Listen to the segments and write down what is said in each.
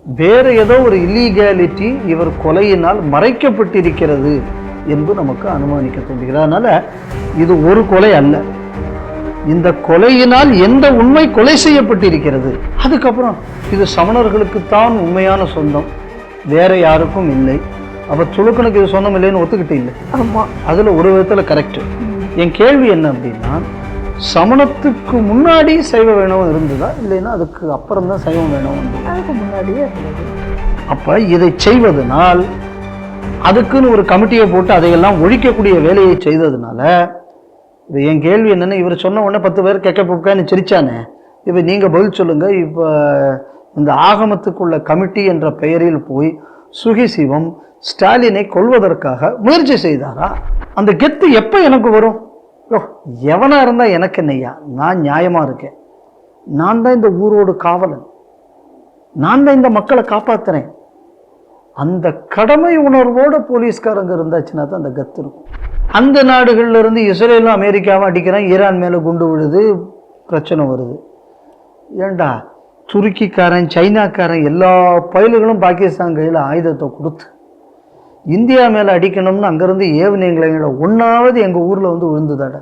வேறு ஏதோ ஒரு இல்லீகாலிட்டி இவர் கொலையினால் மறைக்கப்பட்டிருக்கிறது என்று நமக்கு அனுமானிக்க தோன்றுகிறது. அதனால இது ஒரு கொலை அல்ல, இந்த கொலையினால் எந்த உண்மை கொலை செய்யப்பட்டிருக்கிறது. அதுக்கப்புறம் இது சமணர்களுக்குத்தான் உண்மையான சொந்தம், வேற யாருக்கும் இல்லை. அப்ப துலுக்கனுக்கு இது சொந்தம் இல்லைன்னு ஒத்துக்கிட்டு இல்லை. ஆமா, அதுல ஒரு விதத்துல கரெக்ட். என் கேள்வி என்ன அப்படின்னா, சமணத்துக்கு முன்னாடி சைவ வேணவம் இருந்ததா, இல்லைன்னா அதுக்கு அப்புறம் தான் சைவம் வேணவம் இருந்தது? அதுக்கு முன்னாடியே இருந்தது. அப்ப இதை செய்வதனால், அதுக்குன்னு ஒரு கமிட்டியை போட்டு அதையெல்லாம் ஒழிக்கக்கூடிய வேலையை செய்ததுனால, இப்போ என் கேள்வி என்னன்னா, இவர் சொன்ன உடனே 10 பேர் கெக்க புக்கான்னு சிரிச்சானே, இப்போ நீங்க பதில் சொல்லுங்க. இப்போ இந்த ஆகமத்துக்குள்ள கமிட்டி என்ற பெயரில் போய் சுகிசிவம் ஸ்டாலினை கொல்வதற்காக முயற்சி செய்தாரா? அந்த கெத்து எப்ப எனக்கு வரும்? எவனா இருந்தா எனக்கு என்னையா, நான் நியாயமா இருக்கேன், நான் தான் இந்த ஊரோடு காவலன், நான் தான் இந்த மக்களை காப்பாத்துறேன். அந்த கடமை உணர்வோட போலீஸ்காரங்க இருந்தாச்சுன்னா தான் அந்த கத்து இருக்கும். அந்த நாடுகள்ல இருந்து இஸ்ரேலும் அமெரிக்காவும் அடிக்கிறான், ஈரான் மேல குண்டு விழுது, பிரச்சனை வருது. ஏண்டா துருக்கிக்காரன் சைனாக்காரன் எல்லா பயல்களும் பாகிஸ்தான் கையில் ஆயுதத்தை கொடுத்து இந்தியா மேல அடிக்கணும்னு அங்கிருந்து ஏவுநீங்களை ஒன்னாவது எங்க ஊர்ல வந்து விழுந்துதாடா.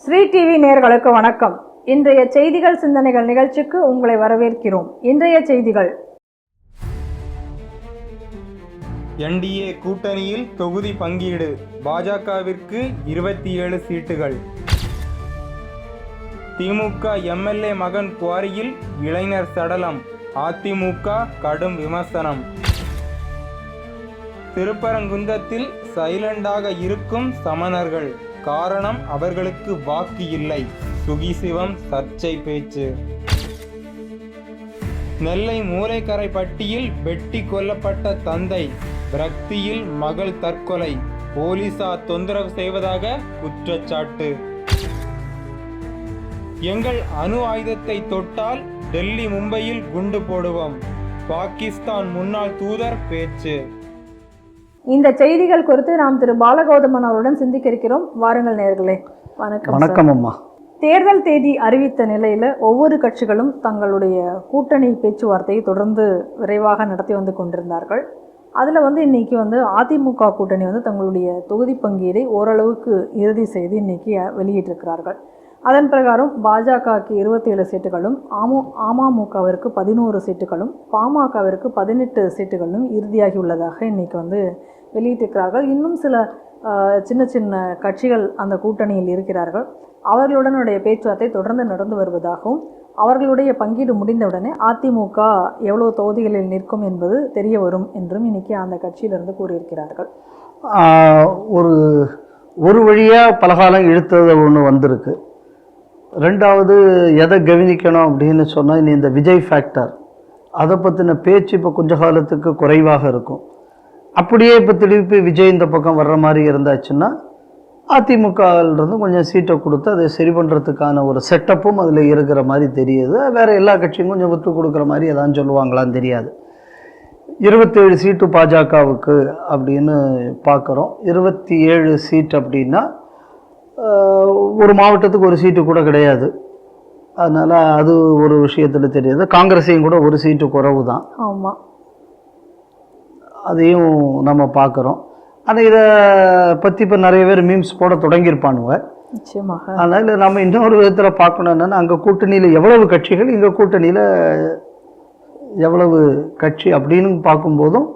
ஸ்ரீ டிவி நேயர்களுக்கு வணக்கம். இன்றைய செய்திகள் சிந்தனைகள் நிகழ்ச்சிக்கு உங்களை வரவேற்கிறோம். இன்றைய செய்திகள்: என்டிஏ கூட்டணியில் தொகுதி பங்கீடு, பாஜகவிற்கு 27 சீட்டுகள். திமுக எம்எல்ஏ மகன் குவாரியில் இளைஞர் சடலம், அதிமுக கடும் விமர்சனம். திருப்பரங்குன்றத்தில் சைலண்டாக இருக்கும் சமணர்கள், காரணம் அவர்களுக்கு வாக்கு இல்லை, சுகிசிவம் சர்ச்சை பேச்சு. நெல்லை மூலைக்கரைப்பட்டியில் வெட்டி கொல்லப்பட்ட தந்தை, விரக்தியில் மகள் தற்கொலை, போலீசார் தொந்தரவு செய்வதாக குற்றச்சாட்டு. எங்கள் அணு ஆயுதத்தை தொட்டால் டெல்லி மும்பையில் குண்டு போடுவோம், பாகிஸ்தான் முன்னாள் தூதர் பேச்சு. இந்த செய்திகள் குறித்து நாம் திரு பாலகௌதமன் அவருடன் சிந்திக்க இருக்கிறோம். வாருங்கள் நேயர்களே. வணக்கம். வணக்கம் அம்மா. தேர்தல் தேதி அறிவித்த நிலையில் ஒவ்வொரு கட்சிகளும் தங்களுடைய கூட்டணி பேச்சுவார்த்தையை தொடர்ந்து விரைவாக நடத்தி வந்து கொண்டிருந்தார்கள். அதில் இன்னைக்கு அதிமுக கூட்டணி தங்களுடைய தொகுதி பங்கீடை ஓரளவுக்கு இறுதி செய்து இன்னைக்கு வெளியிட்டிருக்கிறார்கள். அதன் பிரகாரம் பாஜகவுக்கு 27 சீட்டுகளும், அமமுகவிற்கு 11 சீட்டுகளும், பாமகவிற்கு 18 சீட்டுகளும் இறுதியாகி உள்ளதாக இன்னைக்கு வெளியிட்டிருக்கிறார்கள். இன்னும் சில சின்ன சின்ன கட்சிகள் அந்த கூட்டணியில் இருக்கிறார்கள். அவர்களுடனுடைய பேச்சுவார்த்தை தொடர்ந்து நடந்து வருவதாகவும், அவர்களுடைய பங்கீடு முடிந்தவுடனே அதிமுக எவ்வளவு தொகுதிகளில் நிற்கும் என்பது தெரிய வரும் என்றும் இன்னைக்கு அந்த கட்சியிலிருந்து கூறியிருக்கிறார்கள். ஒரு வழியாக பலகாலம் இழுத்தது ஒன்று வந்திருக்கு. ரெண்டாவது எதை கவனிக்கணும் அப்படின்னு சொன்னால், இனி இந்த விஜய் ஃபேக்டர், அதை பற்றின பேச்சு இப்போ கொஞ்ச காலத்துக்கு குறைவாக இருக்கும். அப்படியே இப்போ திருப்பி விஜய் இந்த பக்கம் வர்ற மாதிரி இருந்தாச்சுன்னா அதிமுகவிலிருந்து கொஞ்சம் சீட்டை கொடுத்து அதை சரி பண்ணுறதுக்கான ஒரு செட்டப்பும் அதில் இருக்கிற மாதிரி தெரியுது. வேறு எல்லா கட்சியும் கொஞ்சம் விட்டு கொடுக்குற மாதிரி எதாவது சொல்லுவாங்களான்னு தெரியாது. 27 சீட்டு பாஜகவுக்கு அப்படின்னு பார்க்குறோம். 27 சீட் அப்படின்னா ஒரு மாவட்டத்துக்கு ஒரு சீட்டு கூட கிடையாது. அதனால் அது ஒரு விஷயத்தில் தெரியுது. காங்கிரஸையும் கூட ஒரு சீட்டு குறைவு தான். ஆமாம், அதையும் நம்ம பார்க்குறோம். ஆனால் இதை பற்றி இப்போ நிறைய பேர் மீம்ஸ் போட தொடங்கியிருப்பானுங்க. நிச்சயமாக. அதனால் நம்ம இன்னொரு விதத்தில் பார்க்கணும் என்னென்னா, அங்கே கூட்டணியில் எவ்வளவு கட்சிகள், இங்கே கூட்டணியில் எவ்வளவு கட்சி அப்படின்னு பார்க்கும்போதும்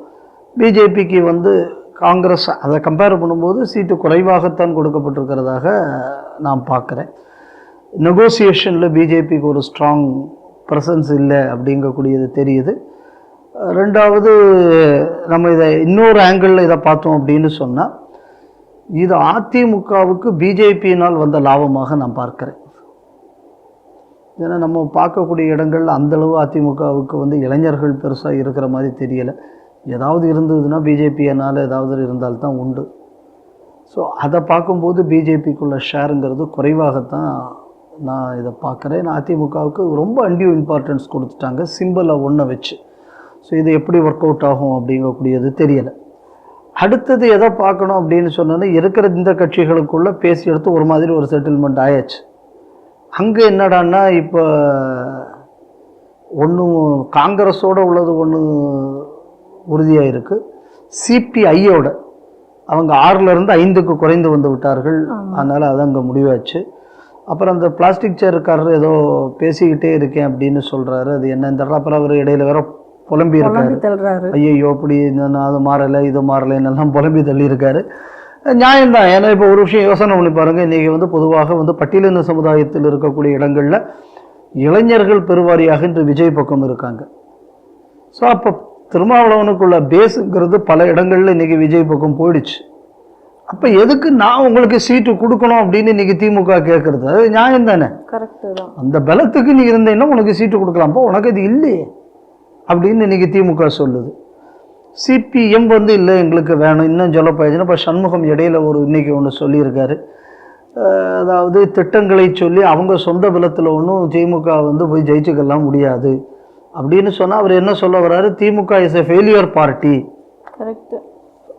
பிஜேபிக்கு காங்கிரஸ் அதை கம்பேர் பண்ணும்போது சீட்டு குறைவாகத்தான் கொடுக்கப்பட்டிருக்கிறதாக நான் பார்க்குறேன். நெகோசியேஷனில் பிஜேபிக்கு ஒரு ஸ்ட்ராங் ப்ரெசன்ஸ் இல்லை அப்படிங்கக்கூடியது தெரியுது. ரெண்டாவது, நம்ம இதை இன்னொரு ஆங்கிளில் இதை பார்த்தோம் அப்படின்னு சொன்னால், இது அதிமுகவுக்கு பிஜேபியினால் வந்த லாபமாக நான் பார்க்குறேன். ஏன்னா நம்ம பார்க்கக்கூடிய இடங்கள் அந்தளவு அதிமுகவுக்கு இளைஞர்கள் பெருசாக இருக்கிற மாதிரி தெரியலை. ஏதாவது இருந்ததுன்னா பிஜேபியினால் ஏதாவது இருந்தால்தான் உண்டு. ஸோ அதை பார்க்கும்போது பிஜேபிக்குள்ள ஷேருங்கிறது குறைவாகத்தான் நான் இதை பார்க்குறேன். அதிமுகவுக்கு ரொம்ப அன்டியூ இம்பார்ட்டன்ஸ் கொடுத்துட்டாங்க சிம்பிளை ஒன்றை வச்சு. ஸோ இது எப்படி ஒர்க் அவுட் ஆகும் அப்படிங்கக்கூடியது தெரியலை. அடுத்தது எதை பார்க்கணும் அப்படின்னு சொன்னோன்னா, இருக்கிற இந்த கட்சிகளுக்குள்ளே பேசி எடுத்து ஒரு மாதிரி ஒரு செட்டில்மெண்ட் ஆயாச்சு. அங்கே என்னடான்னா இப்போ ஒன்றும் காங்கிரஸோடு உள்ளது ஒன்று உறுதியாக இருக்குது. சிபிஐயோட அவங்க 6லேருந்து 5க்கு குறைந்து வந்து விட்டார்கள். அதனால் அது அங்கே முடிவாச்சு. அப்புறம் அந்த பிளாஸ்டிக் சேர்க்காரர் ஏதோ பேசிக்கிட்டே இருக்கேன் அப்படின்னு சொல்கிறாரு. அது என்னன்னு தெரியல. அப்புறம் அவர் இடையில வேற புலம்பி இருக்காரு. ஐயோ அப்படி அது மாறலை இது மாறலைன்னெல்லாம் புலம்பி தள்ளி இருக்காரு. நியாயம்தான். ஏன்னா இப்போ ஒரு விஷயம் யோசனை பண்ணி பாருங்கள். இன்றைக்கி வந்து பொதுவாக வந்து பட்டியலின சமுதாயத்தில் இருக்கக்கூடிய இடங்களில் இளைஞர்கள் பெருவாரியாக இன்று விஜய் பக்கம் இருக்காங்க. ஸோ அப்போ திருமாவளவனுக்குள்ள பேஸுங்கிறது பல இடங்களில் இன்றைக்கி விஜய் பக்கம் போயிடுச்சு. அப்போ எதுக்கு நான் உங்களுக்கு சீட்டு கொடுக்கணும் அப்படின்னு இன்றைக்கி திமுக கேட்குறது? அது நியாயம் தானே? கரெக்டு தான். அந்த பலத்துக்கு நீ இருந்தேன்னா உனக்கு சீட்டு கொடுக்கலாம்ப்போ, உனக்கு அது இல்லையே அப்படின்னு இன்றைக்கி திமுக சொல்லுது. சிபிஎம் வந்து இல்லை எங்களுக்கு வேணும். இன்னும் சொல்ல போயிடுச்சுன்னா இப்போ சண்முகம் இடையில ஒரு இன்றைக்கி ஒன்று சொல்லியிருக்காரு. அதாவது திட்டங்களை சொல்லி அவங்க சொந்த பலத்தில் ஒன்றும் திமுக வந்து போய் ஜெயிச்சுக்கலாம் முடியாது அப்படின்னு சொன்னால் அவர் என்ன சொல்ல வர்றாரு? DMK is a failure party. Correct.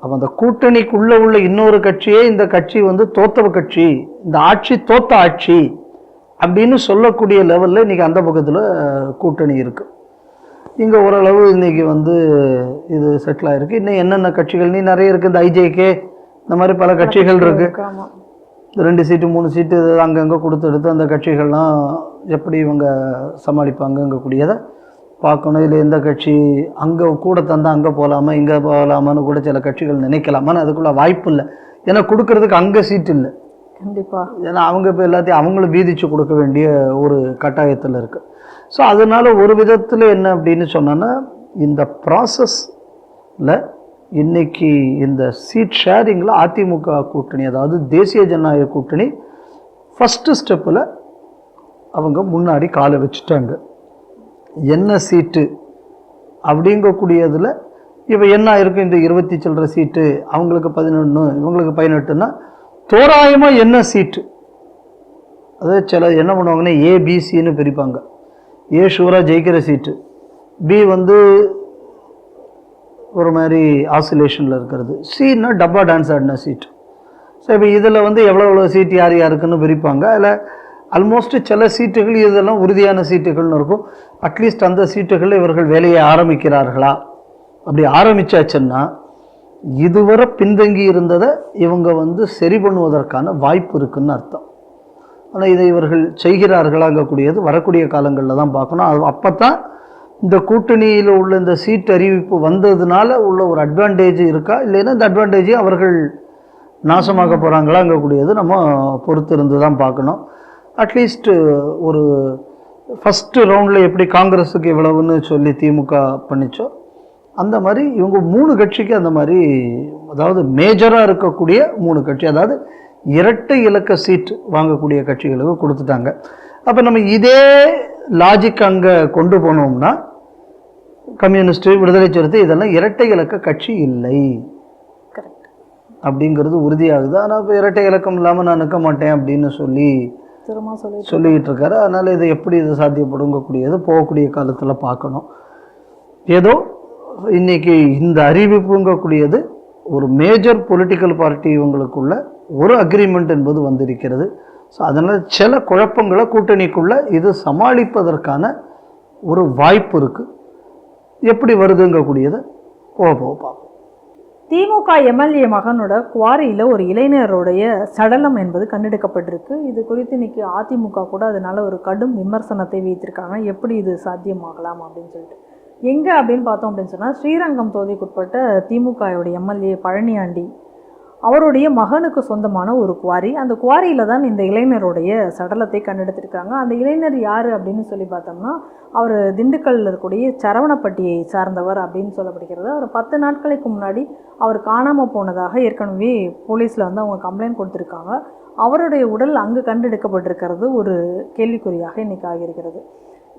அப்போ அந்த கூட்டணிக்குள்ளே உள்ள இன்னொரு கட்சியே இந்த கட்சி வந்து தோத்த கட்சி, இந்த ஆட்சி தோத்த ஆட்சி அப்படின்னு சொல்லக்கூடிய லெவலில் இன்றைக்கி அந்த பக்கத்தில் கூட்டணி இருக்குது. இங்கே ஓரளவு இன்றைக்கி வந்து இது செட்டில் ஆகிருக்கு. இன்னும் என்னென்ன கட்சிகள் நீ நிறைய இருக்குது. இந்த ஐஜேகே இந்த மாதிரி பல கட்சிகள் இருக்குது. 2 சீட்டு 3 சீட்டு அங்கங்கே கொடுத்தெடுத்து அந்த கட்சிகள்லாம் எப்படி இவங்க சமாளிப்பாங்கங்க கூடியதை பார்க்கணும். இல்லை எந்த கட்சி அங்கே கூட தந்தால் அங்கே போகலாமா இங்கே போகலாமான்னு கூட சில கட்சிகள் நினைக்கலாமான்னு அதுக்குள்ள வாய்ப்பு இல்லை. ஏன்னா கொடுக்கறதுக்கு அங்கே சீட்டு இல்லை. கண்டிப்பாக. ஏன்னா அவங்க இப்போ எல்லாத்தையும் அவங்களும் வீதிச்சு கொடுக்க வேண்டிய ஒரு கட்டாயத்தில் இருக்குது. ஸோ அதனால் ஒரு விதத்தில் என்ன அப்படின்னு சொன்னோன்னா, இந்த ப்ராசஸில் இன்றைக்கி இந்த சீட் ஷேரிங்கில் அதிமுக கூட்டணி, அதாவது தேசிய ஜனநாயக கூட்டணி ஃபஸ்ட்டு ஸ்டெப்பில் அவங்க முன்னாடி காலை வச்சுட்டாங்க. என்ன சீட்டு அப்படிங்கக்கூடியதில் இப்போ என்ன இருக்குது? இந்த 20 சில்லற சீட்டு, அவங்களுக்கு 11 இவங்களுக்கு 18ன்னா தோராயமாக என்ன சீட்டு? அதாவது சில என்ன பண்ணுவாங்கன்னா ஏபிசின்னு பிரிப்பாங்க. ஏ ஷூராக ஜெயிக்கிற சீட்டு, பி வந்து ஒரு மாதிரி ஆசிலேஷனில் இருக்கிறது, சின்னா டப்பா டான்ஸ் ஆடின சீட்டு. ஸோ இப்போ இதில் வந்து எவ்வளோ சீட்டு யார் யாருக்குன்னு பிரிப்பாங்க. அதில் ஆல்மோஸ்ட் சில சீட்டுகள் இதெல்லாம் உறுதியான சீட்டுகள்னு இருக்கும். அட்லீஸ்ட் அந்த சீட்டுகளில் இவர்கள் வேலையை ஆரம்பிக்கிறார்களா? அப்படி ஆரம்பித்தாச்சுன்னா இதுவரை பின்தங்கி இருந்ததை இவங்க வந்து சரி பண்ணுவதற்கான வாய்ப்பு இருக்குதுன்னு அர்த்தம். ஆனால் இதை இவர்கள் செய்கிறார்களாங்கக்கூடியது வரக்கூடிய காலங்களில் தான் பார்க்கணும். அது அப்போ தான் இந்த கூட்டணியில் உள்ள இந்த சீட் அறிவிப்பு வந்ததுனால உள்ள ஒரு அட்வான்டேஜ் இருக்கா, இல்லைன்னா இந்த அட்வான்டேஜை அவர்கள் நாசமாக்க போகிறாங்களாங்கக்கூடியது நம்ம பொறுத்து இருந்து தான் பார்க்கணும். அட்லீஸ்ட் ஒரு ஃபஸ்ட்டு ரவுண்டில் எப்படி காங்கிரஸுக்கு இவ்வளவுன்னு சொல்லி திமுக பண்ணிச்சோ அந்த மாதிரி இவங்க 3 கட்சிக்கு அந்த மாதிரி, அதாவது மேஜராக இருக்கக்கூடிய 3 கட்சி, அதாவது இரட்டை இலக்க சீட் வாங்கக்கூடிய கட்சிகளுக்கு கொடுத்துட்டாங்க. அப்போ நம்ம இதே லாஜிக் அங்கே கொண்டு போனோம்னா கம்யூனிஸ்ட்டு, விடுதலை சிறுத்தை இதெல்லாம் இரட்டை இலக்க கட்சி இல்லை அப்படிங்கிறது உறுதியாகுது. ஆனால் இப்போ இரட்டை இலக்கம் இல்லாமல் நான் நிற்க மாட்டேன் அப்படின்னு சொல்லிக்கிட்டு இருக்காரு. அதனால் இது எப்படி இது சாத்தியப்படுங்கக்கூடியது போகக்கூடிய காலத்தில் பார்க்கணும். ஏதோ இன்றைக்கி இந்த அறிவிப்புங்கக்கூடியது ஒரு மேஜர் பொலிட்டிக்கல் பார்ட்டி இவங்களுக்குள்ள ஒரு அக்ரிமெண்ட் என்பது வந்திருக்கிறது. ஸோ அதனால் சில குழப்பங்களை கூட்டணிக்குள்ளே இது சமாளிப்பதற்கான ஒரு வாய்ப்பு இருக்குது. எப்படி வருதுங்கக்கூடியதை போக பார்ப்போம். திமுக எம்எல்ஏ மகனோட குவாரியில் ஒரு இளைஞருடைய சடலம் என்பது கண்டெடுக்கப்பட்டிருக்கு. இது குறித்து இன்னைக்கு அதிமுக கூட அதனால ஒரு கடும் விமர்சனத்தை வைத்திருக்காங்க. எப்படி இது சாத்தியமாகலாம் அப்படின்னு சொல்லிட்டு. எங்கே அப்படின்னு பார்த்தோம் அப்படின்னு சொன்னால், ஸ்ரீரங்கம் தொகுதிக்குட்பட்ட திமுகவுடைய எம்எல்ஏ பழனியாண்டி அவருடைய மகனுக்கு சொந்தமான ஒரு குவாரி. அந்த குவாரியில் தான் இந்த இளைஞருடைய சடலத்தை கண்டெடுத்திருக்காங்க. அந்த இளைஞர் யார் அப்படின்னு சொல்லி பார்த்தோம்னா, அவர் திண்டுக்கல்லில் இருக்கக்கூடிய சரவணப்பட்டியை சார்ந்தவர் அப்படின்னு சொல்லப்படுகிறது. அவர் 10 நாட்களுக்கு முன்னாடி அவர் காணாமல் போனதாக ஏற்கனவே போலீஸில் வந்து அவங்க கம்ப்ளைண்ட் கொடுத்துருக்காங்க. அவருடைய உடல் அங்கு கண்டெடுக்கப்பட்டிருக்கிறது ஒரு கேள்விக்குறியாக இன்றைக்கி ஆகியிருக்கிறது.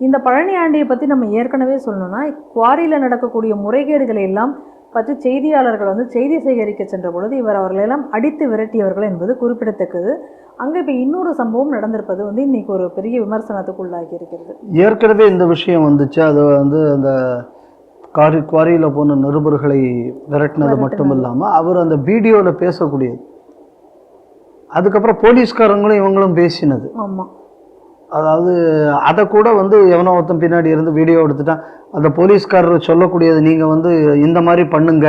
இந்த பழனியாண்டியை பற்றி நம்ம ஏற்கனவே சொல்லணும்னா, குவாரியில் நடக்கக்கூடிய முறைகேடுகளை எல்லாம் பற்றி செய்தியாளர்கள் வந்து செய்தி சேகரிக்க சென்ற பொழுது இவர் அவர்களெல்லாம் அடித்து விரட்டியவர்கள் என்பது குறிப்பிடத்தக்கது. அங்கே இப்போ இன்னொரு சம்பவம் நடந்திருப்பது வந்து இன்றைக்கி ஒரு பெரிய விமர்சனத்துக்குள்ளாகி இருக்கிறது. ஏற்கனவே இந்த விஷயம் வந்துச்சு. அது வந்து அந்த குவாரியில் போன நிருபர்களை விரட்டினது மட்டும் இல்லாமல் அவர் அந்த வீடியோவில் பேசக்கூடியது, அதுக்கப்புறம் போலீஸ்காரங்களும் இவங்களும் பேசினது. ஆமாம். அதாவது அதை கூட வந்து எவனோ ஒருத்தன் பின்னாடி இருந்து வீடியோ எடுத்துட்டான். அந்த போலீஸ்காரர் சொல்லக்கூடியது நீங்கள் வந்து இந்த மாதிரி பண்ணுங்க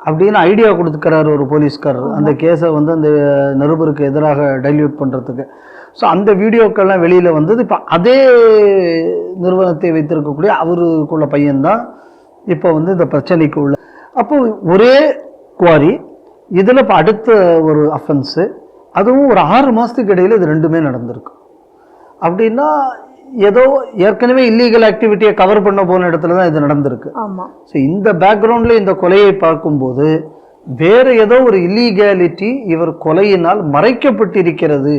அப்படின்னு ஐடியா கொடுத்துக்கிறாரு ஒரு போலீஸ்காரர், அந்த கேஸை வந்து அந்த நிருபருக்கு எதிராக டைல்யூட் பண்ணுறதுக்கு. ஸோ அந்த வீடியோக்கெல்லாம் வெளியில் வந்தது. இப்போ அதே நிறுவனத்தை வைத்திருக்கக்கூடிய அவருக்குள்ள பையன்தான் இப்போ வந்து இந்த பிரச்சனைக்கு உள்ள. அப்போ ஒரே குவாரி, இதில் இப்போ அடுத்த ஒரு அஃபென்ஸு, அதுவும் ஒரு 6 மாதத்துக்கு இடையில் இது ரெண்டுமே நடந்திருக்கு. அப்படின்னா ஏதோ ஏற்கனவே இல்லீகல் ஆக்டிவிட்டியை கவர் பண்ண போன இடத்துல தான் இது நடந்திருக்கு. ஸோ இந்த பேக்ரவுண்டில் இந்த கொலையை பார்க்கும்போது வேறு ஏதோ ஒரு இல்லீகாலிட்டி இவர் கொலையினால் மறைக்கப்பட்டிருக்கிறது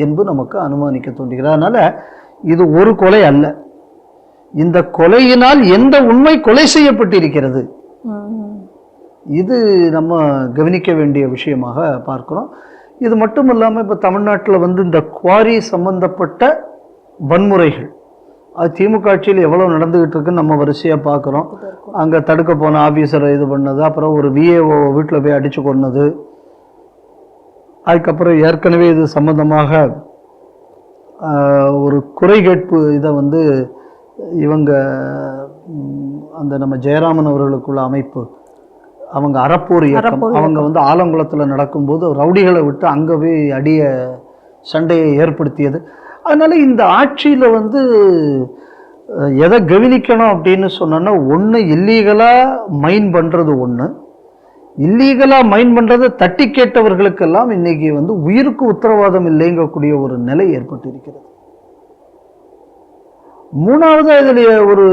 என்பது நமக்கு அனுமானிக்க தோன்றுகிறது. அதனால இது ஒரு கொலை அல்ல, இந்த கொலையினால் எந்த உண்மை கொலை செய்யப்பட்டிருக்கிறது, இது நம்ம கவனிக்க வேண்டிய விஷயமாக பார்க்கிறோம். இது மட்டும் இல்லாமல் இப்போ தமிழ்நாட்டில் வந்து இந்த குவாரி சம்பந்தப்பட்ட வன்முறைகள் அது திமுக ஆட்சியில் எவ்வளோ நடந்துகிட்டு இருக்குன்னு நம்ம வரிசையாக பார்க்குறோம். அங்கே தடுக்க போன ஆஃபீஸரை இது பண்ணது, அப்புறம் ஒரு விஏஓ வீட்டில் போய் அடித்து கொண்டது, அதுக்கப்புறம் ஏற்கனவே இது சம்பந்தமாக ஒரு குறை கேட்பு இதை வந்து இவங்க அந்த நம்ம ஜெயராமன் அவர்களுக்குள்ள அமைப்பு, அவங்க அறப்போர் இயக்கம், அவங்க வந்து ஆலங்குளத்தில் நடக்கும்போது ரவுடிகளை விட்டு அங்கே போய் அடிய சண்டையை ஏற்படுத்தியது. அதனால இந்த ஆட்சியில் வந்து எதை கவனிக்கணும் அப்படின்னு சொன்னோன்னா, ஒன்று இல்லீகலாக மைன் பண்ணுறது, ஒன்று இல்லீகலாக மைன் பண்ணுறது தட்டி கேட்டவர்களுக்கெல்லாம் இன்னைக்கு வந்து உயிருக்கு உத்தரவாதம் இல்லைங்கக்கூடிய ஒரு நிலை ஏற்பட்டு இருக்கிறது. மூணாவது இதில் ஒரு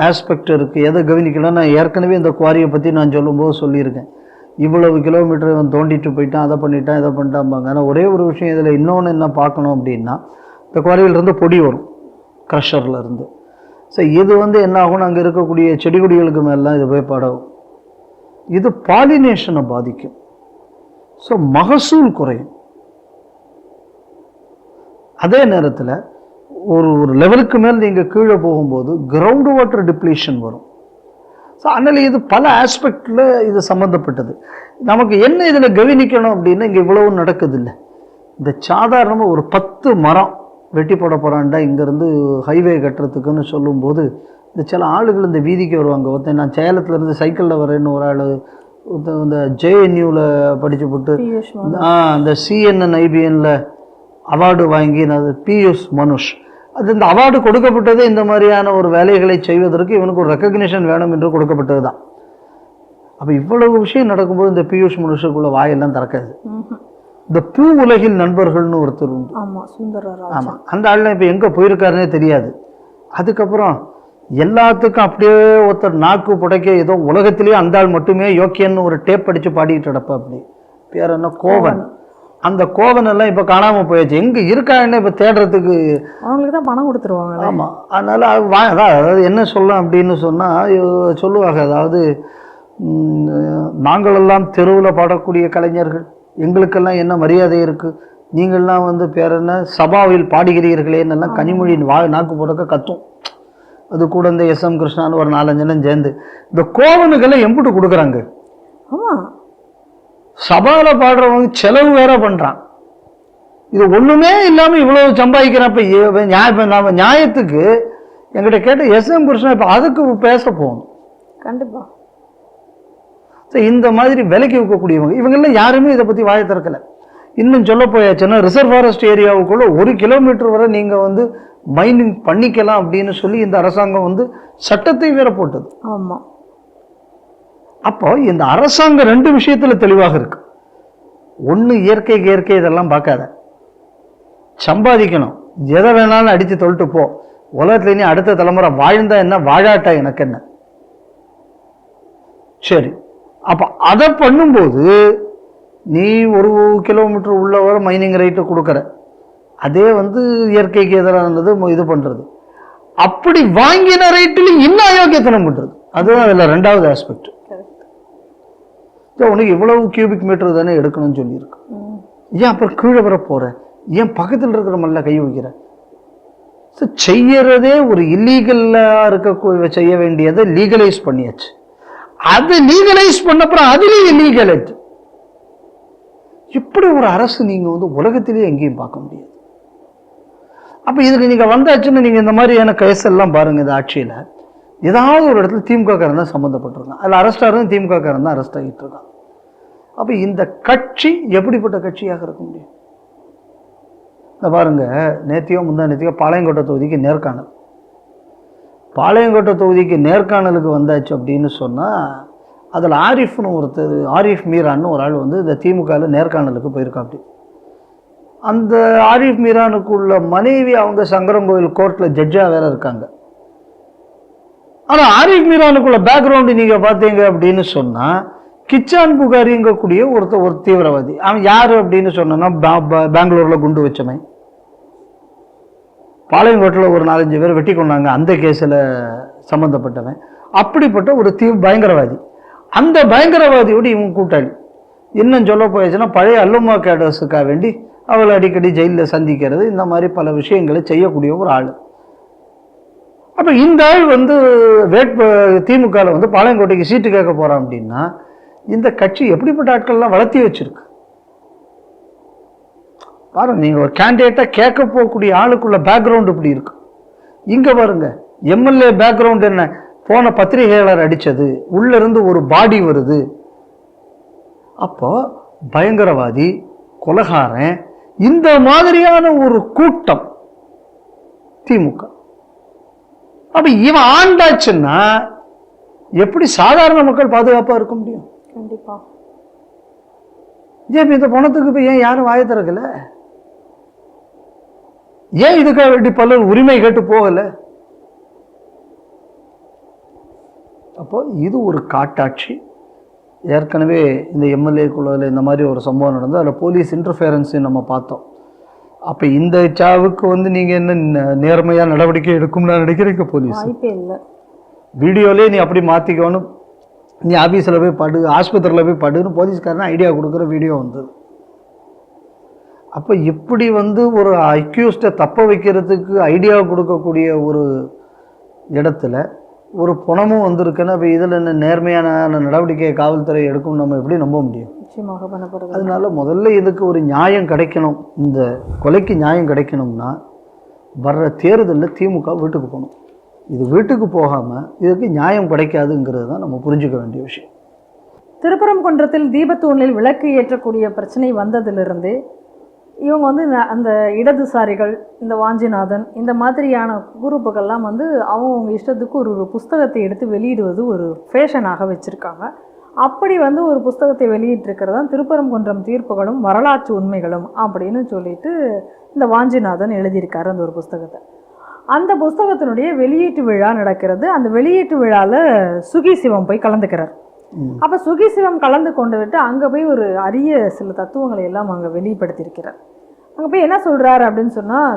ஆஸ்பெக்ட் இருக்குது, எதை கவனிக்கலாம். நான் ஏற்கனவே இந்த குவாரியை பற்றி நான் சொல்லும்போது சொல்லியிருக்கேன், இவ்வளவு கிலோமீட்டர் இவன் தோண்டிட்டு போயிட்டான், அதை பண்ணிட்டான், இதை பண்ணிட்டான்பாங்க. ஆனால் ஒரே ஒரு விஷயம் இதில் இன்னொன்று என்ன பார்க்கணும் அப்படின்னா, இந்த குவாரியிலிருந்து பொடி வரும் க்ரஷரில் இருந்து. ஸோ இது வந்து என்ன ஆகும்னு அங்கே இருக்கக்கூடிய செடி கொடிகளுக்கு மேலாம் இது போய் படவும், இது பாலினேஷனை பாதிக்கும். ஸோ மகசூல் குறையும். அதே நேரத்தில் ஒரு லெவலுக்கு மேல் நீங்கள் கீழே போகும்போது கிரவுண்ட் வாட்டர் டிப்ளீஷன் வரும். ஸோ அதனால் இது பல ஆஸ்பெக்டில் இது சம்மந்தப்பட்டது. நமக்கு என்ன இதில் கவனிக்கணும் அப்படின்னா, இங்கே இவ்வளவு நடக்குது இல்லை. இந்த சாதாரணமாக ஒரு 10 மரம் வெட்டி போட போகிறான்டா இங்கேருந்து ஹைவே கட்டுறதுக்குன்னு சொல்லும்போது, இந்த சில ஆளுகள் இந்த வீதிக்கு வருவாங்க. ஒருத்தன் நான் சேலத்துலேருந்து சைக்கிளில் வரேன்னு ஒரு ஆள், இந்த ஜேஎன்யூவில் படித்து போட்டு அந்த சிஎன்என் ஐபிஎன்ல அவார்டு வாங்கி பியூஷ் மனுஷ், அது இந்த அவார்டு கொடுக்கப்பட்டது இந்த மாதிரியான ஒரு வேலைகளை செய்வதற்கு இவனுக்கு ஒரு ரெக்கக்னிஷன் வேணும் என்று கொடுக்கப்பட்டது தான். அப்போ இவ்வளவு விஷயம் நடக்கும்போது இந்த பியூஷ் மனுஷுக்குள்ள வாயெல்லாம் திறக்காது. இந்த பூ உலகில் நண்பர்கள்னு ஒருத்தர் உண்டு. ஆமாம், அந்த ஆள்லாம் இப்போ எங்கே போயிருக்காருன்னே தெரியாது. அதுக்கப்புறம் எல்லாத்துக்கும் அப்படியே ஒருத்தர் நாக்கு புடைக்க ஏதோ உலகத்திலேயே அந்த ஆள் மட்டுமே யோக்கியன்னு ஒரு டேப் அடித்து பாடிக்கிட்டு கிடப்ப. அப்படி பேர் என்ன, கோவன். அந்த கோவன் எல்லாம் இப்போ காணாமல் போயாச்சு. எங்கே இருக்கான்னு இப்போ தேடுறதுக்கு அவங்களுக்கு தான் பணம் கொடுத்துருவாங்க. ஆமாம், அதனால் அதாவது என்ன சொல்லலாம் அப்படின்னு சொன்னால் சொல்லுவாங்க, அதாவது நாங்களெல்லாம் தெருவில் பாடக்கூடிய கலைஞர்கள், எங்களுக்கெல்லாம் என்ன மரியாதை இருக்குது, நீங்கள்லாம் வந்து பேர் என்ன சபாவில் பாடுகிறீர்களேன்னெல்லாம் கனிமொழியின் நாக்கு போடக்க கத்தும். அது கூட இந்த எஸ்எம் கிருஷ்ணான்னு ஒரு 4-5 ஜனம் சேர்ந்து இந்த கோவனுக்கெல்லாம் எம்பிட்டு கொடுக்குறாங்க. சபாவில் பாடுறவங்க செலவு வேற பண்ணுறான். இது ஒன்றுமே இல்லாமல் இவ்வளவு சம்பாதிக்கிறப்ப நம்ம நியாயத்துக்கு என்கிட்ட கேட்ட எஸ்எம் கிருஷ்ணா இப்போ அதுக்கு பேச போகணும். கண்டிப்பாக இந்த மாதிரி விலைக்கு விற்கக்கூடியவங்க இவங்கெல்லாம் யாருமே இதை பற்றி வாயை திறக்கலை. இன்னும் சொல்ல போயாச்சுன்னா ரிசர்வ் ஃபாரஸ்ட் ஏரியாவுக்குள்ள 1 கிலோமீட்டர் வரை நீங்கள் வந்து மைனிங் பண்ணிக்கலாம் அப்படின்னு சொல்லி இந்த அரசாங்கம் வந்து சட்டத்தை வேற போட்டது. ஆமாம். அப்போ இந்த அரசாங்கம் 2 விஷயத்தில் தெளிவாக இருக்கு. ஒன்று, இயற்கை இதெல்லாம் பார்க்காத, சம்பாதிக்கணும், எதை வேணாலும் அடித்து தொழிட்டு போ, உலகத்துல இனி அடுத்த தலைமுறை வாழ்ந்தா என்ன வாழாட்டா எனக்கு என்ன. சரி, அப்போ அதை பண்ணும்போது நீ 1 கிலோமீட்டர் உள்ள வர மைனிங் ரைட்டை கொடுக்குற, அதே வந்து இயற்கைக்கு எதிரானது இது பண்ணுறது. அப்படி வாங்கின ரைட்டில் இன்னும் அயோக்கியத்தனம் பண்ணுறது, அதுதான் அதில் 2வது ஆஸ்பெக்ட். உனக்கு இவ்வளவு கியூபிக் மீட்டர் தானே எடுக்கணும்னு சொல்லியிருக்கு, ஏன் அப்புறம் கீழே வர போகிற, ஏன் பக்கத்தில் இருக்கிற மல்ல கை வைக்கிற? செய்யறதே ஒரு இல்லீகலாக இருக்க செய்ய வேண்டியதை லீகலைஸ் பண்ணியாச்சு. அது லீகலைஸ் பண்ணப்புறம் அதுலேயும் இல்லீகல். இப்படி ஒரு அரசு நீங்க உலகத்திலேயே எங்கேயும் பார்க்க முடியாது. அப்ப இதுக்கு நீங்க வந்தாச்சுன்னு நீங்க இந்த மாதிரியான கேஸ் எல்லாம் பாருங்க. இந்த ஆட்சியில ஏதாவது ஒரு இடத்துல திமுக காரன் தான் சம்மந்தப்பட்டிருக்கான், அதில் அரெஸ்ட் ஆகிறது திமுக காரன் தான் அரெஸ்ட் ஆகிட்டு இருக்கான். அப்ப இந்த கட்சி எப்படிப்பட்ட கட்சியாக இருக்க முடியும்? இந்த பாருங்க, நேத்தியோ முந்தா நேத்தியோ பாளையங்கோட்டை தொகுதிக்கு நேர்காணல். பாளையங்கோட்டை தொகுதிக்கு நேர்காணலுக்கு வந்தாச்சு அப்படின்னு சொன்னால் அதில் ஆரிஃப்னு ஒருத்தர், ஆரிஃப் மீரான்னு ஒரு ஆள் இந்த திமுகவில் நேர்காணலுக்கு போயிருக்கா. அப்படி அந்த ஆரிஃப் மீரானுக்குள்ள மனைவி அவங்க சங்கரங்கோயில் கோர்ட்டில் ஜட்ஜாக வேற இருக்காங்க. ஆனால் ஆரிஃப் மீரானுக்குள்ள பேக்ரவுண்டு நீங்கள் பார்த்தீங்க அப்படின்னு சொன்னால் கிச்சான் புகாரிங்கக்கூடிய ஒரு தீவிரவாதி. அவன் யார் அப்படின்னு சொன்னா பெங்களூரில் குண்டு வச்சவன், பாளையங்கோட்டில் ஒரு 4-5 பேர் வெட்டி கொண்டாங்க, அந்த கேஸில் சம்மந்தப்பட்டவன். அப்படிப்பட்ட ஒரு பயங்கரவாதி. அந்த பயங்கரவாதியோடு இவங்க கூட்டாளி. இன்னும் சொல்ல போயிடுச்சுன்னா பழைய அல்லுமா கேடர்ஸுக்காக வேண்டி அவளை அடிக்கடி ஜெயிலில் சந்திக்கிறது, இந்த மாதிரி பல விஷயங்களை செய்யக்கூடிய ஒரு ஆள். அப்போ இந்த ஆள் திமுகவில் பாளையங்கோட்டைக்கு சீட்டு கேட்க போகிறான் அப்படின்னா இந்த கட்சி எப்படிப்பட்ட ஆட்கள்லாம் வளர்த்தி வச்சிருக்கு பாருங்க. நீங்கள் ஒரு கேண்டிடேட்டாக கேட்க போகக்கூடிய ஆளுக்குள்ள பேக்ரவுண்ட் இப்படி இருக்கு. இங்கே பாருங்க, எம்எல்ஏ பேக்ரவுண்ட் என்ன, போன பத்திரிகையாளர் அடித்தது, உள்ளிருந்து ஒரு பாடி வருது. அப்போ பயங்கரவாதி, கொலகாரன், இந்த மாதிரியான ஒரு கூட்டம் திமுக. அப்ப இவன் ஆண்டாச்சுன்னா எப்படி சாதாரண மக்கள் பாதுகாப்பா இருக்க முடியும்? கண்டிப்பா. ஏன் இந்த பணத்துக்கு போய் ஏன் யாரும் வாய திறக்கல? ஏன் இதுக்காக வேண்டி பலர் உரிமை கேட்டு போகல? அப்போ இது ஒரு காட்டாட்சி. ஏற்கனவே இந்த எம்எல்ஏக்குள்ள இந்த மாதிரி ஒரு சம்பவம் நடந்து அதில் போலீஸ் இன்டர்ஃபியரன்ஸ் நம்ம பார்த்தோம். அப்போ இந்த சாவுக்கு நீங்கள் என்ன நேர்மையாக நடவடிக்கை எடுக்கும்னு நினைக்கிறீங்க? போலீஸ் இல்லை, வீடியோலேயே நீ அப்படி மாற்றிக்கணும், நீ ஆஃபீஸில் போய் படு, ஆஸ்பத்திரியில் போய் படுன்னு போலீஸ்காரன் ஐடியா கொடுக்குற வீடியோ வந்தது. அப்போ இப்படி ஒரு அக்யூஸ்டை தப்ப வைக்கிறதுக்கு ஐடியா கொடுக்கக்கூடிய ஒரு இடத்துல ஒரு பணமும் வந்திருக்குன்னா இப்போ இதில் என்ன நேர்மையான நடவடிக்கையை காவல்துறை எடுக்கும் நம்ம எப்படி நம்ப முடியும்? நிச்சயமாக பண்ணப்படுது. அதனால முதல்ல இதுக்கு ஒரு நியாயம் கிடைக்கணும். இந்த கொலைக்கு நியாயம் கிடைக்கணும்னா வர்ற தேர்தலில் திமுக வீட்டுக்கு போகணும். இது வீட்டுக்கு போகாமல் இதுக்கு நியாயம் கிடைக்காதுங்கிறது தான் நம்ம புரிஞ்சுக்க வேண்டிய விஷயம். திருப்பரங்குன்றத்தில் தீபத்தூணில் விளக்கு ஏற்றக்கூடிய பிரச்சனை வந்ததிலிருந்து இவங்க அந்த இடதுசாரிகள், இந்த வாஞ்சிநாதன், இந்த மாதிரியான குரூப்புகள்லாம் அவங்க இஷ்டத்துக்கு ஒரு புஸ்தகத்தை எடுத்து வெளியிடுவது ஒரு ஃபேஷனாக வச்சுருக்காங்க. அப்படி ஒரு புஸ்தகத்தை வெளியிட்டிருக்கிறது தான் திருப்பரங்குன்றம் தீர்ப்புகளும் வரலாற்று உண்மைகளும் அப்படின்னு சொல்லிட்டு இந்த வாஞ்சிநாதன் எழுதியிருக்காரு அந்த ஒரு புஸ்தகத்தை. அந்த புஸ்தகத்தினுடைய வெளியீட்டு விழா நடக்கிறது. அந்த வெளியீட்டு விழாவில் சுகி சிவம் போய் கலந்துக்கிறார். அப்போ சுகி சிவம் கலந்து கொண்டு விட்டு அங்கே போய் ஒரு அரிய சில தத்துவங்களை எல்லாம் அங்கே வெளிப்படுத்தியிருக்கிறார். அங்கே போய் என்ன சொல்கிறாரு அப்படின்னு சொன்னால்,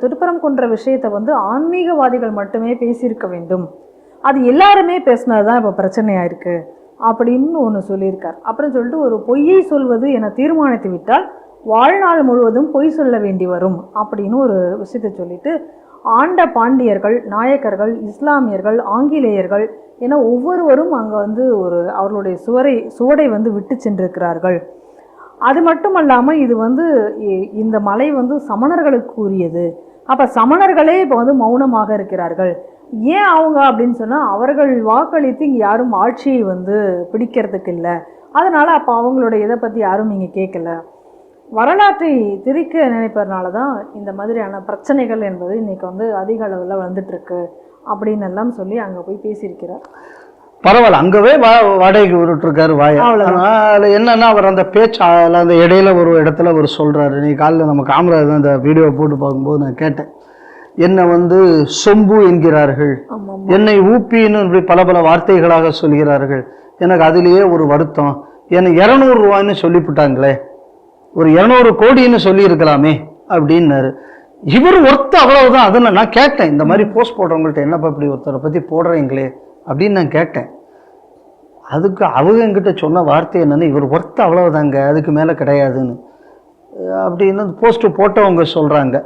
திருப்பரங்குன்ற விஷயத்தை ஆன்மீகவாதிகள் மட்டுமே பேசியிருக்க வேண்டும், அது எல்லாருமே பேசினது தான் இப்போ பிரச்சனையாக இருக்குது அப்படின்னு ஒன்று சொல்லியிருக்கார். அப்புறம் சொல்லிட்டு ஒரு பொய்யை சொல்வது என தீர்மானித்து விட்டால் வாழ்நாள் முழுவதும் பொய் சொல்ல வேண்டி வரும் அப்படின்னு ஒரு விஷயத்தை சொல்லிட்டு, ஆண்ட பாண்டியர்கள், நாயக்கர்கள், இஸ்லாமியர்கள், ஆங்கிலேயர்கள் என ஒவ்வொருவரும் அங்கே ஒரு அவர்களுடைய சுவடை விட்டு சென்றிருக்கிறார்கள். அது மட்டும் இல்லாமல் இது இந்த மலை சமணர்களுக்கு உரியது. அப்போ சமணர்களே இப்போ மௌனமாக இருக்கிறார்கள். ஏன் அவங்க அப்படின்னு சொன்னால், அவர்கள் வாக்களித்து இங்கே யாரும் ஆட்சியை பிடிக்கிறதுக்கு இல்லை, அதனால் அப்போ அவங்களுடைய இதை பற்றி யாரும் இங்கே கேட்கல. வரலாற்றை திரிக்க நினைப்பதனால தான் இந்த மாதிரியான பிரச்சனைகள் என்பது இன்றைக்கி அதிக அளவில் வந்துட்டுருக்கு அப்படின்னு எல்லாம் சொல்லி அங்கே போய் பேசியிருக்கிறார். பரவாயில்ல, அங்கவே வாடகைக்கு விட்டுருக்காரு வாய. ஆனால் என்னன்னா அவர் அந்த பேச்சு அந்த இடையில ஒரு இடத்துல அவர் சொல்கிறாரு. நீ காலையில் நம்ம காமராஜ் தான் இந்த வீடியோவை போட்டு பார்க்கும்போது நான் கேட்டேன், என்னை சொம்பு என்கிறார்கள், என்னை ஊப்பின்னு இப்படி பல பல வார்த்தைகளாக சொல்கிறார்கள், எனக்கு அதிலேயே ஒரு வருத்தம், என்னை 200 ரூபாய்ன்னு சொல்லிவிட்டாங்களே, ஒரு 200 கோடின்னு சொல்லியிருக்கலாமே அப்படின்னாரு. இவர் ஒருத்தர் அவ்வளவுதான். அதில் நான் கேட்டேன், இந்த மாதிரி போஸ்ட் போடுறவங்கள்ட்ட என்னப்பா இப்படி ஒருத்தரை பற்றி போடுறீங்களே அப்படின்னு நான் கேட்டேன். அதுக்கு அவங்க என்கிட்ட சொன்ன வார்த்தை என்னன்னு, இவர் ஒருத்தர் அவ்வளவுதாங்க, அதுக்கு மேலே கிடையாதுன்னு அப்படின்னு போஸ்ட்டு போட்டவங்க சொல்கிறாங்க.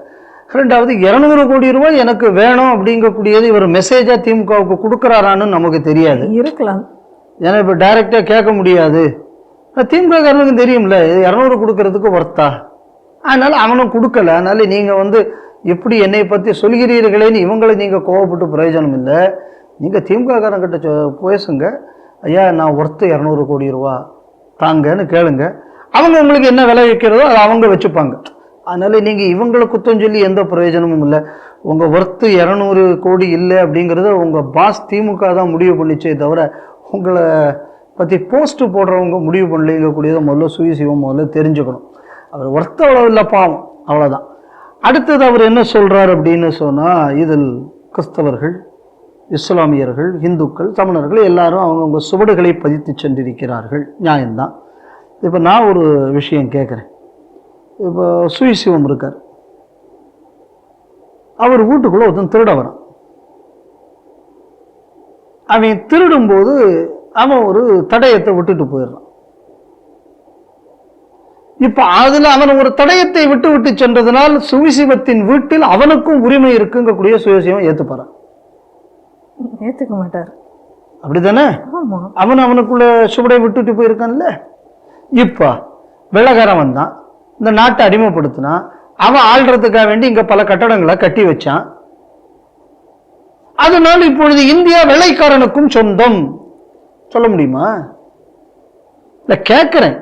ரெண்டாவது 200 கோடி ரூபாய் எனக்கு வேணும் அப்படிங்கக்கூடியது இவர் மெசேஜா திமுகவுக்கு கொடுக்குறாரான்னு நமக்கு தெரியாது. இருக்கலாம். ஏன்னா இப்போ டைரக்டா கேட்க முடியாது. திமுக காரனுக்கு தெரியும்ல 200 கொடுக்கறதுக்கு ஒர்த்தா, அதனால அவனும் கொடுக்கல. அதனால நீங்க வந்து எப்படி என்னை பத்தி சொல்கிறீர்களேன்னு இவங்களை நீங்க கோவப்பட்டு பிரயோஜனம் இல்லை. நீங்க திமுக காரங்கிட்ட பேசுங்க, ஐயா நான் ஒர்த்து 200 கோடி ரூபா தாங்கன்னு கேளுங்க. அவங்க உங்களுக்கு என்ன விலை வைக்கிறதோ அதை அவங்க வச்சுப்பாங்க. அதனால நீங்க இவங்களை குத்தம் சொல்லி எந்த பிரயோஜனமும் இல்லை. உங்க ஒர்த்து 200 கோடி இல்லை அப்படிங்கிறத உங்க பாஸ் திமுக தான் முடிவு பண்ணிச்சே தவிர உங்களை பற்றி போஸ்ட் போடுறவங்க முடிவு பண்ணலைங்கக்கூடியதை முதல்ல சுயசிவம் முதல்ல தெரிஞ்சுக்கணும். அவர் ஒர்த்து அவ்வளோ இல்லை, பாவம், அவ்வளோதான். அடுத்தது அவர் என்ன சொல்கிறார் அப்படின்னு சொன்னால், இதில் கிறிஸ்தவர்கள், இஸ்லாமியர்கள், இந்துக்கள், தமிழர்கள் எல்லாரும் அவங்கவுங்க சுவடுகளை பதித்து சென்றிருக்கிறார்கள், நியாயம்தான். இப்போ நான் ஒரு விஷயம் கேட்குறேன். இப்போ சுயசிவம் இருக்கார், அவர் வீட்டுக்குள்ளே ஒருத்தன் திருட வரான். அவன் திருடும்போது அவன் ஒரு தடயத்தை விட்டுட்டு போயிடுறான். இப்ப அதுல அவன் ஒரு தடயத்தை விட்டு விட்டு சென்றதனால் சுயசிவத்தின் வீட்டில் அவனுக்கும் உரிமை இருக்குங்கக்கூடிய சுயசிவம் ஏத்துப்பாரான்? ஏத்துக்க மாட்டார். அப்படித்தானே? அவனுக்குள்ள சுவடை விட்டுட்டு போயிருக்கான்ல. இப்ப வெள்ளக்காரன் வந்தான், இந்த நாட்டை அடிமைப்படுத்தினா, அவன் ஆள்றதுக்காக வேண்டி இங்க பல கட்டடங்களை கட்டி வச்சான். அதனால் இப்பொழுது இந்தியா வெள்ளைக்காரனுக்கும் சொந்தம் சொல்ல முடியுமா? இல்ல கேட்கிறேன்,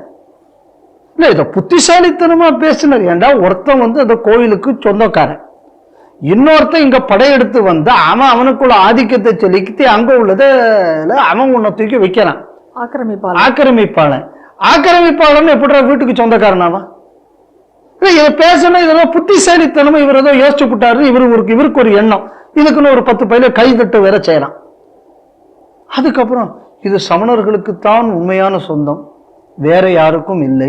இல்ல இத புத்திசாலித்தனமா பேசினார். ஏண்டா ஒருத்தன் வந்து அந்த கோயிலுக்கு சொந்தக்காரன், இன்னொருத்தன் இங்க படையெடுத்து வந்து அவன் அவனுக்குள்ள ஆதிக்கத்தை செலுத்தி அங்க உள்ளத அவன் உன்னை தூக்கி வைக்கிறான். ஆக்கிரமிப்பாளன் எப்படி வீட்டுக்கு சொந்தக்காரனாவா? இதை பேசணும், இதெல்லாம் புத்திசாலித்தனமா இவர் ஏதோ யோசிச்சு விட்டாரு. இவருக்கு ஒரு எண்ணம், இதுக்குன்னு ஒரு 10 பையில கைதட்டு வேற செய்யறான். அதுக்கப்புறம் இது சமணர்களுக்குத்தான் உண்மையான சொந்தம், வேற யாருக்கும் இல்லை.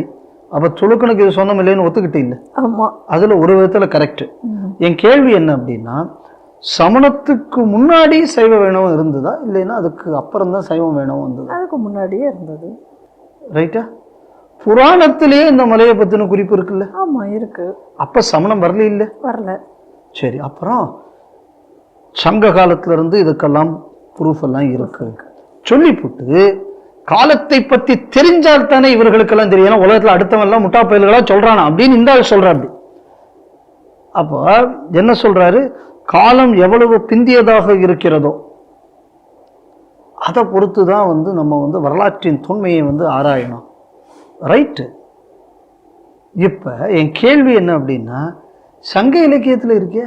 அப்ப துலுக்கனுக்கு இது சொந்தம் இல்லைன்னு ஒத்துக்கிட்டு இல்லை. அதுல ஒரு விதத்துல கரெக்ட். என் கேள்வி என்ன அப்படின்னா, சமணத்துக்கு முன்னாடி சைவ வேணும் இருந்ததா, இல்லைன்னா அதுக்கு அப்புறம் தான் சைவம் வேணும் வந்தது? அதுக்கு முன்னாடியே இருந்தது. ரைட்டா? புராணத்திலேயே இந்த மலையை பத்தின குறிப்பு இருக்குல்ல? ஆமா இருக்கு. அப்ப சமணம் வரல? இல்ல வரல. சரி, அப்புறம் சங்க காலத்துல இருந்து இதுக்கெல்லாம் ப்ரூஃப் எல்லாம் இருக்கு சொல்லி போட்டு காலத்தை பத்தி தெரிஞ்சால் தானே இவர்களுக்கெல்லாம் தெரியும். ஏன்னா உலகத்துல அடுத்தவன் எல்லாம் முட்டா பயல்களா சொல்றானா அப்படின்னு இந்த ஆள் சொல்றாரு. அப்படி அப்போ என்ன சொல்றாரு, காலம் எவ்வளவு பிந்தியதாக இருக்கிறதோ அதை பொறுத்துதான் வந்து நம்ம வந்து வரலாற்றின் தொன்மையை வந்து ஆராயணும். ரைட்டு. இப்ப என் கேள்வி என்ன அப்படின்னா, சங்க இலக்கியத்துல இருக்கே,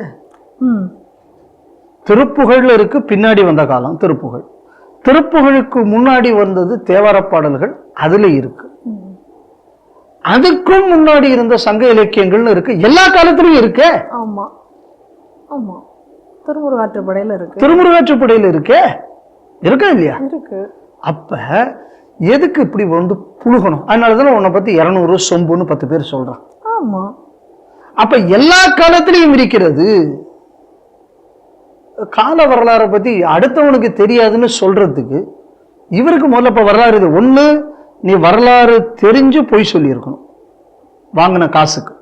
திருப்புகழ்ல இருக்கு, பின்னாடி வந்த காலம் திருப்புகழ். திருப்புகழுக்கு முன்னாடி வந்தது தேவார பாடல்கள், அதுல இருக்கு. அதுக்கும் முன்னாடி இருந்த சங்க இலக்கியங்கள்னு இருக்கு, எல்லா காலத்திலும் இருக்கு. ஆமா ஆமா, திருமுருகாற்றுப்படையில இருக்கு. திருமுருகாற்றுப்படையில இருக்கே, இருக்கா இல்லையா? இருக்கு. அப்ப எதுக்கு இப்படி வந்து புழுகணும்? அதனாலதான் உன்னை பத்தி 200 சொம்புன்னு 10 பேர் சொல்றான். ஆமா, அப்ப எல்லா காலத்திலையும் இருக்கிறது. கால வரலாறை பத்தி அடுத்தவனுக்கு தெரியாதுன்னு சொல்றதுக்கு இவருக்கு முதல்ல இப்ப வரலாறு இது. ஒண்ணு, நீ வரலாறு தெரிஞ்சு போய் சொல்லி இருக்கணும் வாங்கின காசுக்கு,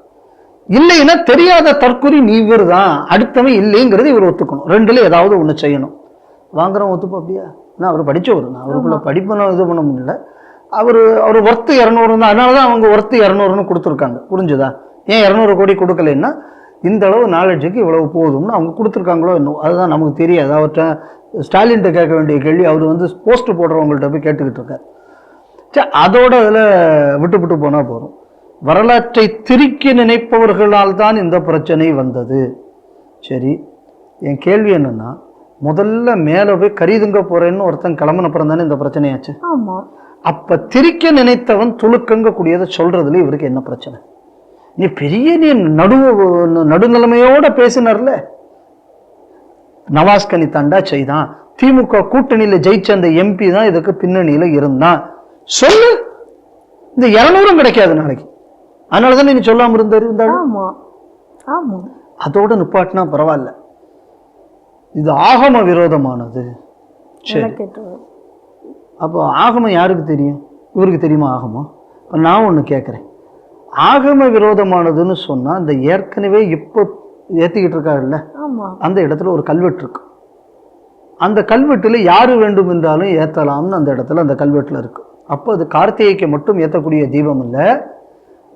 இல்லைன்னா தெரியாத தற்கொலை நீ இவர் தான், அடுத்தவன் இல்லைங்கிறது இவர் ஒத்துக்கணும். ரெண்டுல ஏதாவது ஒண்ணு செய்யணும். வாங்குறவன் ஒத்துப்பா? அப்படியா? நான் அவர் படிச்சவர், நான் அவருக்குள்ள படிப்பு நான் இது பண்ண முடியல. அவர் ஒர்த்து 200 தான், அதனாலதான் அவங்க ஒர்த்து 200ன்னு கொடுத்துருக்காங்க. புரிஞ்சுதா? ஏன் 200 கோடி கொடுக்கலைன்னா இந்த அளவு நாலேஜுக்கு இவ்வளவு போதும்னு அவங்க கொடுத்துருக்காங்களோ இன்னும் அதுதான் நமக்கு தெரியாது. அவர்கிட்ட ஸ்டாலின்கிட்ட கேட்க வேண்டிய கேள்வி அவர் வந்து போஸ்ட் போடுறவங்கள்ட்ட போய் கேட்டுக்கிட்டு இருக்காரு. சரி, அதோட அதில் விட்டு போனால் போகிறோம். வரலாற்றை திரிக்க நினைப்பவர்களால் தான் இந்த பிரச்சனை வந்தது. சரி, என் கேள்வி என்னன்னா, முதல்ல மேலே போய் கரிதுங்க போறேன்னு ஒருத்தன் கிளம்பின அப்புறம் தானே இந்த பிரச்சனையாச்சு. அப்ப திரிக்க நினைத்தவன் துளுக்கங்க கூடியதை சொல்றதுல இவருக்கு என்ன பிரச்சனை? நீ பெரிய நடுநிலைமையோட பேசினார்ல, நவாஸ்கனி தாண்டா செய்தான், திமுக கூட்டணியில ஜெயிச்ச அந்த எம்பி தான் இதுக்கு பின்னணியில இருந்தான் சொல்லு. இந்த 200 கிடைக்காது நாளைக்கு. அதனாலதான் நீ சொல்லாம இருந்தாலும் அதோட நிப்பாட்டினா பரவாயில்ல. இது ஆகம விரோதமானது. சரி, அப்போ ஆகமம் யாருக்கு தெரியும்? இவருக்கு தெரியுமா ஆகமம்? நான் ஒண்ணு கேட்கிறேன், ஆகம விரோதமானதுன்னு சொன்னா இந்த ஏற்கனவே இப்ப ஏற்றிக்கிட்டு இருக்காருல்ல, ஆமா அந்த இடத்துல ஒரு கல்வெட்டு இருக்கு. அந்த கல்வெட்டில் யார் வேண்டும் என்றாலும் ஏற்றலாம்னு அந்த இடத்துல அந்த கல்வெட்டில் இருக்கு. அப்போ அது கார்த்திகைக்கு மட்டும் ஏற்றக்கூடிய தீபம் இல்லை,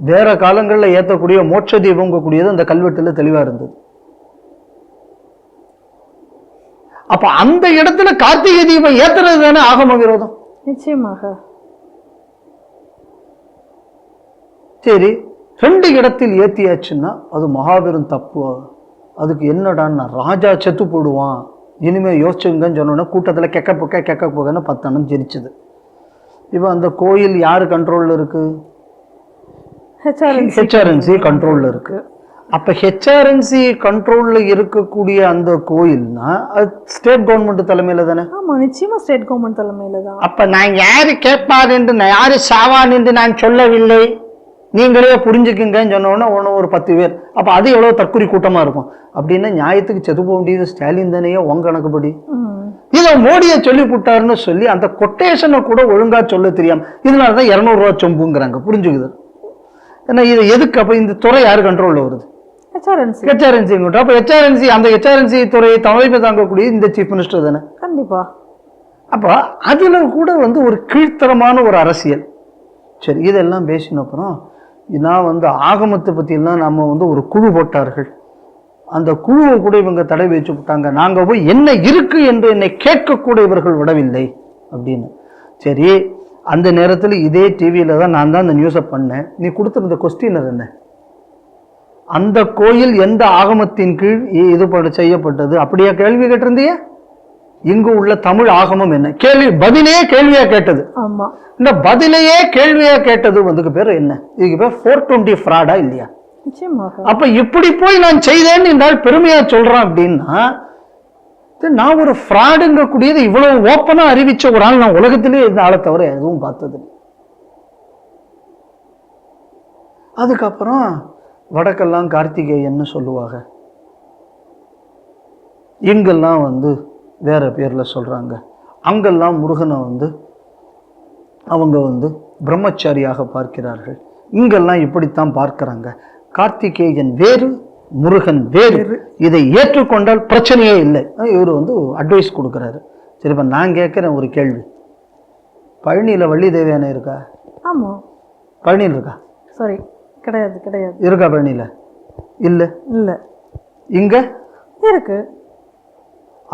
வேற காலங்களில் ஏற்றக்கூடிய மோட்ச தீபங்கக்கூடியது அந்த கல்வெட்டில் தெளிவாக இருந்தது. அப்ப அந்த இடத்துல கார்த்திகை தீபம் ஏத்துறது தானே ஆகம விரோதம். நிச்சயமாக. சரி, 2 இடத்தில் ஏத்தியாச்சுன்னா அது மகாபெரும் தப்பு. அதுக்கு என்னடான்னா ராஜா செத்து போடுவான், இனிமே யோசிச்சுங்கன்னு சொன்னோன்னா கூட்டத்தில் கெக்க போகன்னு 10 அண்ணன் ஜெரிச்சுது. இப்போ அந்த கோயில் யாரு கண்ட்ரோல்ல இருக்கு? ஹெச்ஆர்என்சி கண்ட்ரோல்ல இருக்கு. அப்ப ஹெச்ஆர்என்சி கண்ட்ரோல்ல இருக்கக்கூடிய அந்த கோயில்னா அது ஸ்டேட் கவர்மெண்ட் தலைமையில தானே? ஆமா, நிச்சயமா ஸ்டேட் கவர்மெண்ட் தலைமையில தான். அப்ப நான் யாரு கேட்பார் என்று யாரு சாவான் என்று நான் சொல்லவில்லை, நீங்களே புரிஞ்சுக்குங்கன்னு சொன்னோன்னா ஒரு 10 பேர். அப்ப அது எவ்வளவு தற்குறி கூட்டமா இருக்கும். அப்படின்னா நியாயத்துக்கு செத்து போக முடியுது ஸ்டாலின் தானே உங்க கணக்குப்படி. இதை மோடியை சொல்லி விட்டாருன்னு சொல்லி அந்த கொட்டேஷனை கூட ஒழுங்கா சொல்ல தெரியாம இதனாலதான் 200 ரூபா சொம்புங்கிறாங்க. புரிஞ்சுக்குது? ஏன்னா இது எதுக்கு? அப்ப இந்த துறை யாரு கண்ட்ரோல்ல வருது? ஹெச்ஆர்என்சி. அப்ப ஹெச்ஆர்என்சி, அந்த ஹெச்ஆர்என்சி துறையை தலைமை தாங்கக்கூடிய இந்த சீஃப் மினிஸ்டர் தானே. கண்டிப்பா. அப்ப அதுல கூட ஒரு கீழ்த்தரமான ஒரு அரசியல். சரி, இதெல்லாம் பேசின அப்புறம் நான் ஆகமத்தை பத்தி எல்லாம் நம்ம ஒரு குழு போட்டார்கள். அந்த குழுவை கூட இவங்க தடை வச்சு விட்டாங்க. நாங்க போய் என்ன இருக்கு என்று என்னை கேட்கக்கூட இவர்கள் விடவில்லை அப்படின்னு. சரி, அந்த நேரத்தில் இதே டிவியில தான் நான் தான் அந்த நியூஸை பண்ணேன். நீ கொடுத்திருந்த கொஸ்டினர் என்ன? அந்த கோயில் எந்த ஆகமத்தின் கீழ் இது செய்யப்பட்டது அப்படியா கேள்வி கேட்டிருந்திய? இங்கு உள்ள தமிழ் ஆகமம் என்ன? கேள்வி பதிலே கேள்வியா கேட்டது. ஆமா, இந்த பதிலையே கேள்வியா கேட்டது பேர் என்ன? இதுக்கு பேர் 420 ஃப்ராடா இல்லையா? அப்ப இப்படி போய் நான் செய்தேன்னு என்றால் பெருமையா சொல்றேன் அப்படின்னா நான் ஒரு ஃப்ராடுங்க கூடியது இவ்வளவு ஓப்பனா அறிவிச்ச ஒரு ஆள் நான் உலகத்திலே இந்த ஆளை தவிர எதுவும் பார்த்தது. அதுக்கப்புறம் வடக்கெல்லாம் கார்த்திகேயன்னு சொல்லுவாங்க, இங்கெல்லாம் வேற பேர்ல சொல்றாங்க. அங்கெல்லாம் முருகனை அவங்க பிரம்மச்சாரியாக பார்க்கிறார்கள். இங்கெல்லாம் இப்படித்தான் பார்க்கிறாங்க. கார்த்திகேயன் வேறு, முருகன் வேறு. இதை ஏற்றுக்கொண்டால் பிரச்சனையே இல்லை. இவர் அட்வைஸ் கொடுக்கிறாரு. சரி, இப்ப நான் கேட்கிறேன் ஒரு கேள்வி. பழனியில வள்ளி தேவியானை இருக்கா? ஆமா, பழனியில் இருக்கா? சரி, கிடையாது. கிடையாது. இருக்கா பழனியில? இல்ல இல்ல. இங்க இருக்கு.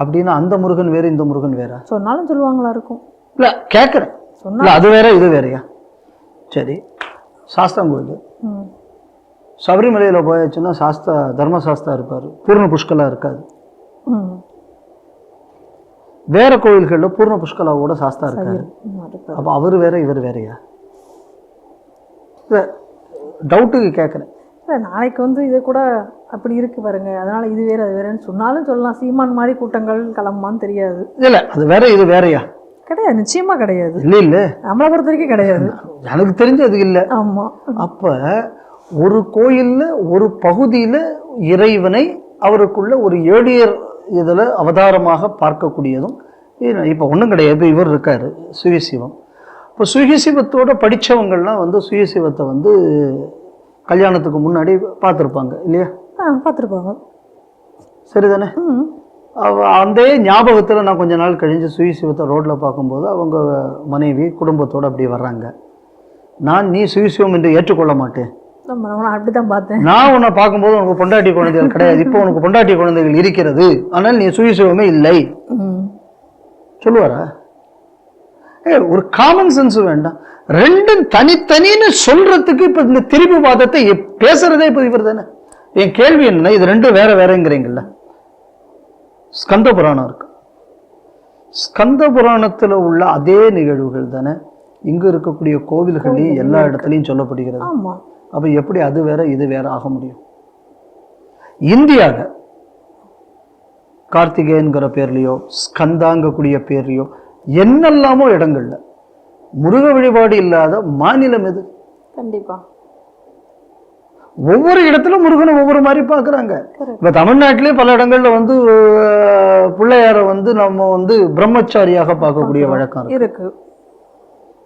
அப்படின்னா அந்த முருகன் வேறு, இந்த முருகன் வேற சொன்னாலும் சொல்லுவாங்களா இருக்கும்? இல்ல கேட்கிறேன். சொன்னா அது வேற இது வேறையா? சரி, சாஸ்தாங்கோயில் சபரிமலையில போயாச்சுன்னா சாஸ்தா தர்மசாஸ்தா இருப்பாரு, பூர்ண புஷ்கலா இருக்காது. வேற கோயில்கள்ல பூர்ண புஷ்கலாவோட சாஸ்தா இருக்காரு. அப்ப அவரு வேற இவர் வேறையா? டவுட்டுக்கு கேட்குறேன். இல்லை, நாளைக்கு இது கூட அப்படி இருக்கு பாருங்க, அதனால இது வேற அது வேறன்னு சொன்னாலும் சொல்லலாம். சீமான் மாதிரி கூட்டங்கள் கிளம்புமான்னு தெரியாது. இல்லை, அது வேற இது வேறையா? கிடையாது, நிச்சயமா கிடையாது. இல்லை இல்லை, நம்மளை பொறுத்த வரைக்கும் கிடையாது. எனக்கு தெரிஞ்சு அது இல்லை. ஆமா. அப்ப ஒரு கோயில்ல ஒரு பகுதியில இறைவனை அவருக்குள்ள ஒரு ஏழியர் இதுல அவதாரமாக பார்க்கக்கூடியதும் இப்ப ஒன்றும் கிடையாது. இப்போ இவர் இருக்காரு சுயசிவம். இப்போ சுயசிவத்தோட படித்தவங்கள்லாம் சுயசிவத்தை கல்யாணத்துக்கு முன்னாடி பார்த்துருப்பாங்க இல்லையா? பார்த்துருப்பாங்க. சரிதானே? அந்த ஞாபகத்தில் நான் கொஞ்ச நாள் கழிஞ்சு சுயசிவத்தை ரோட்டில் பார்க்கும்போது அவங்க மனைவி குடும்பத்தோடு அப்படி வர்றாங்க. நீ சுயசிவம் என்று ஏற்றுக்கொள்ள மாட்டேன், அப்படிதான் பார்த்தேன். நான் உன்னை பார்க்கும்போது உனக்கு பொண்டாட்டி குழந்தைகள் கிடையாது, இப்போ உனக்கு பொண்டாட்டி குழந்தைகள் இருக்கிறது, ஆனால் நீ சுயசிவமே இல்லை சொல்லுவாரா? ஒரு காமன் சென்ஸ் வேண்டாம். ரெண்டும் தனித்தனின்னு சொல்றதுக்கு இப்ப இந்த திருப்பி வாதத்தை பேசுறதே இப்ப இவர் தானே. என் கேள்வி என்ன, இது ரெண்டும் வேற வேறங்கிறீங்கல்ல. ஸ்கந்த புராணம் இருக்கு, ஸ்கந்த புராணத்துல உள்ள அதே நிகழ்வுகள் தானே இங்கு இருக்கக்கூடிய கோவில்களையும் எல்லா இடத்துலையும் சொல்லப்படுகிறது. அப்ப எப்படி அது வேற இது வேற ஆக முடியும்? இந்தியாவில் கார்த்திகேயன்கிற பேர்லையோ ஸ்கந்தாங்கக்கூடிய பேர்லையோ என்னெல்லாமோ இடங்கள்ல முருக வழிபாடு இல்லாத மாநிலம் எது? கண்டிப்பா ஒவ்வொரு இடத்துல முருகனை ஒவ்வொரு மாதிரி பாக்குறாங்க. இப்ப தமிழ்நாட்டிலே பல இடங்கள்ல பிள்ளையார நம்ம பிரம்மச்சாரியாக பார்க்கக்கூடிய வழக்கம் இருக்கு.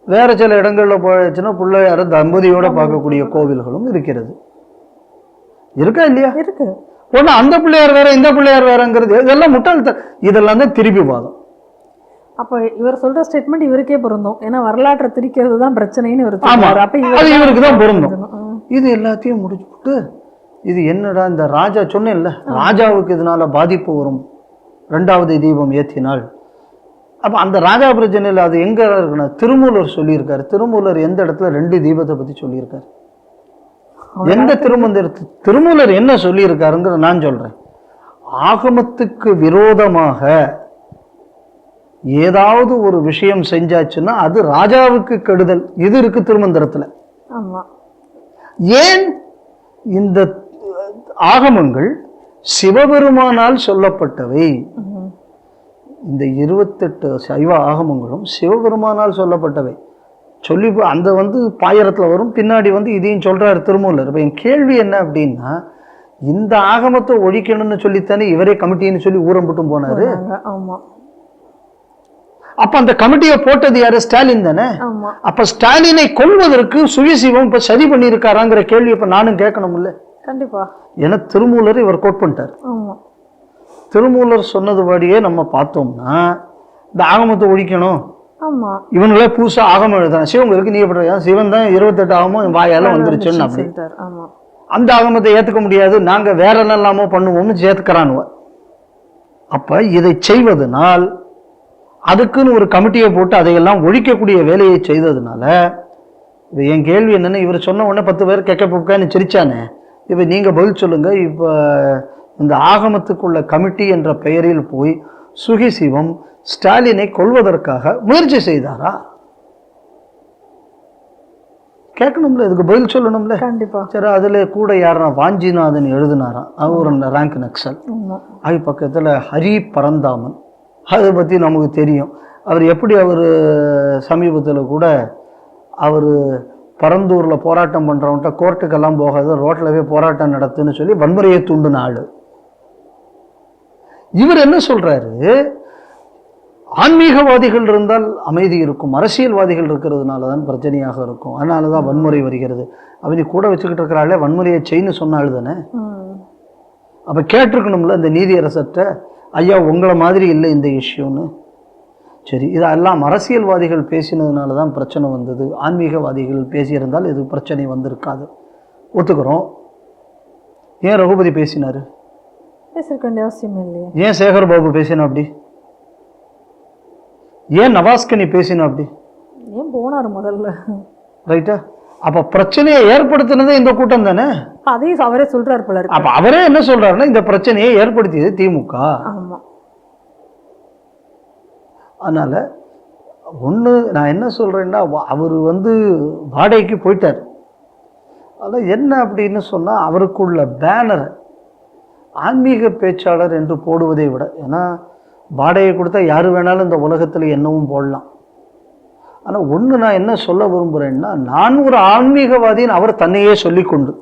வேற சில இடங்கள்ல போச்சுன்னா பிள்ளையார தம்பதியோட பார்க்கக்கூடிய கோவில்களும் இருக்கிறது. இருக்கா இல்லையா? இருக்கு. ஒன்று அந்த பிள்ளையார் வேற இந்த பிள்ளையார் வேறங்கிறது இதெல்லாம் இதெல்லாம் தான் திருப்பி வாதம். அப்ப இவர் சொல்ற ஸ்டேட்மெண்ட் இவருக்கே பொருந்தும். ஏன்னா வரலாற்றை திரிக்கிறது தான் பிரச்சனைன்னு இவர் ஆமா, சொல்றாரு. அப்ப அது இவருக்கு தான் பொருந்தும். இது எல்லாத்தையும் முடிச்சுட்டு இது என்னடா இந்த ராஜா சொன்னேன்ல, ராஜாவுக்கு இதனால பாதிப்பு வரும் 2வது தீபம் ஏற்றினால். அப்ப அந்த ராஜா பிரச்சனையில் அது எங்க இருக்குன்னா திருமூலர் சொல்லியிருக்காரு. திருமூலர் எந்த இடத்துல 2 தீபத்தை பத்தி சொல்லியிருக்காரு, எந்த திருமூலர் என்ன சொல்லியிருக்காருங்கிற நான் சொல்றேன். ஆகமத்துக்கு விரோதமாக ஏதாவது ஒரு விஷயம் செஞ்சாச்சுன்னா அது ராஜாவுக்கு கெடுதல். இது இருக்கு திருமந்திரத்துல. ஏன் இந்த ஆகமங்கள் சிவபெருமானால் சொல்லப்பட்டவை. இந்த 28 சைவ ஆகமங்களும் சிவபெருமானால் சொல்லப்பட்டவை. சொல்லி அந்த பாயிரத்துல வரும். பின்னாடி இதையும் சொல்றாரு திருமூலர். இப்ப என் கேள்வி என்ன அப்படின்னா, இந்த ஆகமத்தை ஒழிக்கணும்னு சொல்லித்தானே இவரே கமிட்டின்னு சொல்லி ஊரம்பட்டும் போனாரு. அப்ப அந்த கமிட்டியை போட்டது யாரு? ஸ்டாலின் தானே. அப்ப ஸ்டாலினை கொல்வதற்கு சுயசிவம் இப்ப சரி பண்ணிருக்காராங்கிற கேள்வி இப்ப நானும் கேட்கணும்ல. கண்டிப்பா. ஏன்னா திருமூலர் இவர் கோட் பண்ணிட்டார். திருமூலர் சொன்னதுபடியே நம்ம பார்த்தோம்னா இந்த ஆகமத்தை ஒழிக்கணும். இவங்களே புதுசா ஆகமம் எழுதுறான். சிவங்களுக்கு நீ எப்படி சிவன் தான் 28 ஆகமும் வாயால வந்துருச்சுன்னு அப்படி அந்த ஆகமத்தை ஏத்துக்க முடியாது, நாங்க வேற என்னெல்லாமோ பண்ணுவோம்னு சேர்த்துக்கிறானுவ. அப்ப இதை செய்வதனால் அதுக்குன்னு ஒரு கமிட்டியை போட்டு அதையெல்லாம் ஒழிக்கக்கூடிய வேலையை செய்ததுனால என் கேள்வி என்னன்னா, இவர் சொன்ன உடனே 10 பேர் கெக்க புக்கான்னு சிரிச்சானே, இப்ப நீங்க பதில் சொல்லுங்க. இப்ப இந்த ஆகமத்துக்குள்ள கமிட்டி என்ற பெயரில் போய் சுகிசிவம் ஸ்டாலினை கொல்வதற்காக முயற்சி செய்தாரா? கேட்கணும்ல, இதுக்கு பதில் சொல்லணும்ல. கண்டிப்பா. சரி, அதுல கூட யாரா வாஞ்சிநாதன் எழுதினாராம். அவர் ரேங்க் நக்சல். அது பக்கத்துல ஹரி பரந்தாமன், அதை பத்தி நமக்கு தெரியும். அவர் எப்படி அவர் சமீபத்தில் கூட அவர் பரந்தூர்ல போராட்டம் பண்றவன்ட்ட கோர்ட்டுக்கெல்லாம் போகாது, ரோட்லவே போராட்டம் நடத்துன்னு சொல்லி வன்முறையை தூண்டின ஆளு. இவர் என்ன சொல்றாரு, ஆன்மீகவாதிகள் இருந்தால் அமைதி இருக்கும், அரசியல்வாதிகள் இருக்கிறதுனால தான் பிரச்சனையாக இருக்கும், அதனாலதான் வன்முறை வருகிறது. அவனி கூட வச்சுக்கிட்டு இருக்கிறாளே வன்முறையை செய்யு சொன்னாள் தானே. அப்ப கேட்டிருக்கணும்ல இந்த நீதியரசர்கிட்ட, ஐயா உங்களை மாதிரி இல்லை இந்த இஷ்யூன்னு. சரி, இதெல்லாம் அரசியல்வாதிகள் பேசினதுனால தான் பிரச்சனை வந்தது, ஆன்மீகவாதிகள் பேசியிருந்தால் இது பிரச்சனை வந்திருக்காது, ஒத்துக்கிறோம். ஏன் ரகுபதி பேசினாரு? ஏன் சேகர் பாபு பேசினா அப்படி? ஏன் நவாஸ்கனி பேசினா அப்படி? ஏன் போனாரு முதல்ல? ரைட்டா? அப்ப பிரச்சனையை ஏற்படுத்தினதே இந்த கூட்டம் தானே. அதையும் அவரே சொல்றாரு போல இருக்கு. அப்ப அவரே என்ன சொல்றாருன்னா, இந்த பிரச்சனையை ஏற்படுத்தியது திமுக. அதனால ஒண்ணு நான் என்ன சொல்றேன்னா, அவர் வாடகைக்கு போயிட்டார். அதான் என்ன அப்படின்னு சொன்னா, அவருக்குள்ள பேனர் ஆன்மீக பேச்சாளர் என்று போடுவதை விட, ஏன்னா வாடகை கொடுத்தா யாரு வேணாலும் இந்த உலகத்துல என்னவும் போடலாம். ஆனா ஒண்ணு நான் என்ன சொல்ல விரும்புறேன்னா, நான் ஒரு ஆன்மீகவாதின்னு அவர் தன்னையே சொல்லிக்கொண்டு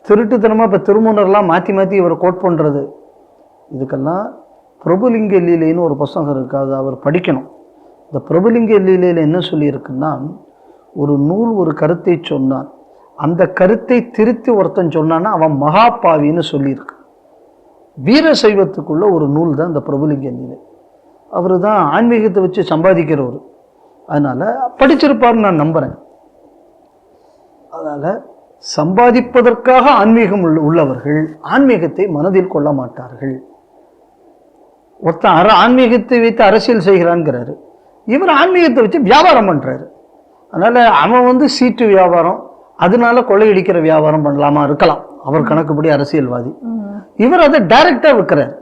திருட்டுத்தனமா இப்ப திருமூலர்லாம் மாத்தி மாத்தி இவர் கோட் பண்றது, இதுக்கெல்லாம் பிரபுலிங்க லீலைன்னு ஒரு புத்தகம் இருக்கு, அது அவர் படிக்கணும். இந்த பிரபுலிங்க லீலையில என்ன சொல்லியிருக்குன்னா, ஒரு நூல் ஒரு கருத்தை சொன்னான், அந்த கருத்தை திருத்தி ஒருத்தன் சொன்னான்னா அவன் மகாபாவின்னு சொல்லியிருக்கு. வீர சைவத்துக்குள்ள ஒரு நூல் தான் இந்த பிரபுலிங்க லீலை. அவரு தான் ஆன்மீகத்தை வச்சு சம்பாதிக்கிறவர், அதனால படிச்சிருப்பாருன்னு நான் நம்புறேன். அதனால சம்பாதிப்பதற்காக ஆன்மீகம் உள்ளவர்கள் ஆன்மீகத்தை மனதில் கொள்ள மாட்டார்கள். ஒருத்தன் ஆன்மீகத்தை வைத்து அரசியல் செய்கிறான்ங்கிறாரு, இவர் ஆன்மீகத்தை வச்சு வியாபாரம் பண்றாரு. அதனால அவன் சீட்டு வியாபாரம், அதனால கொள்ளையடிக்கிற வியாபாரம் பண்ணலாமா இருக்கலாம், அவர் கணக்குப்படி அரசியல்வாதி. இவர் அதை டைரக்டா விற்கிறார்.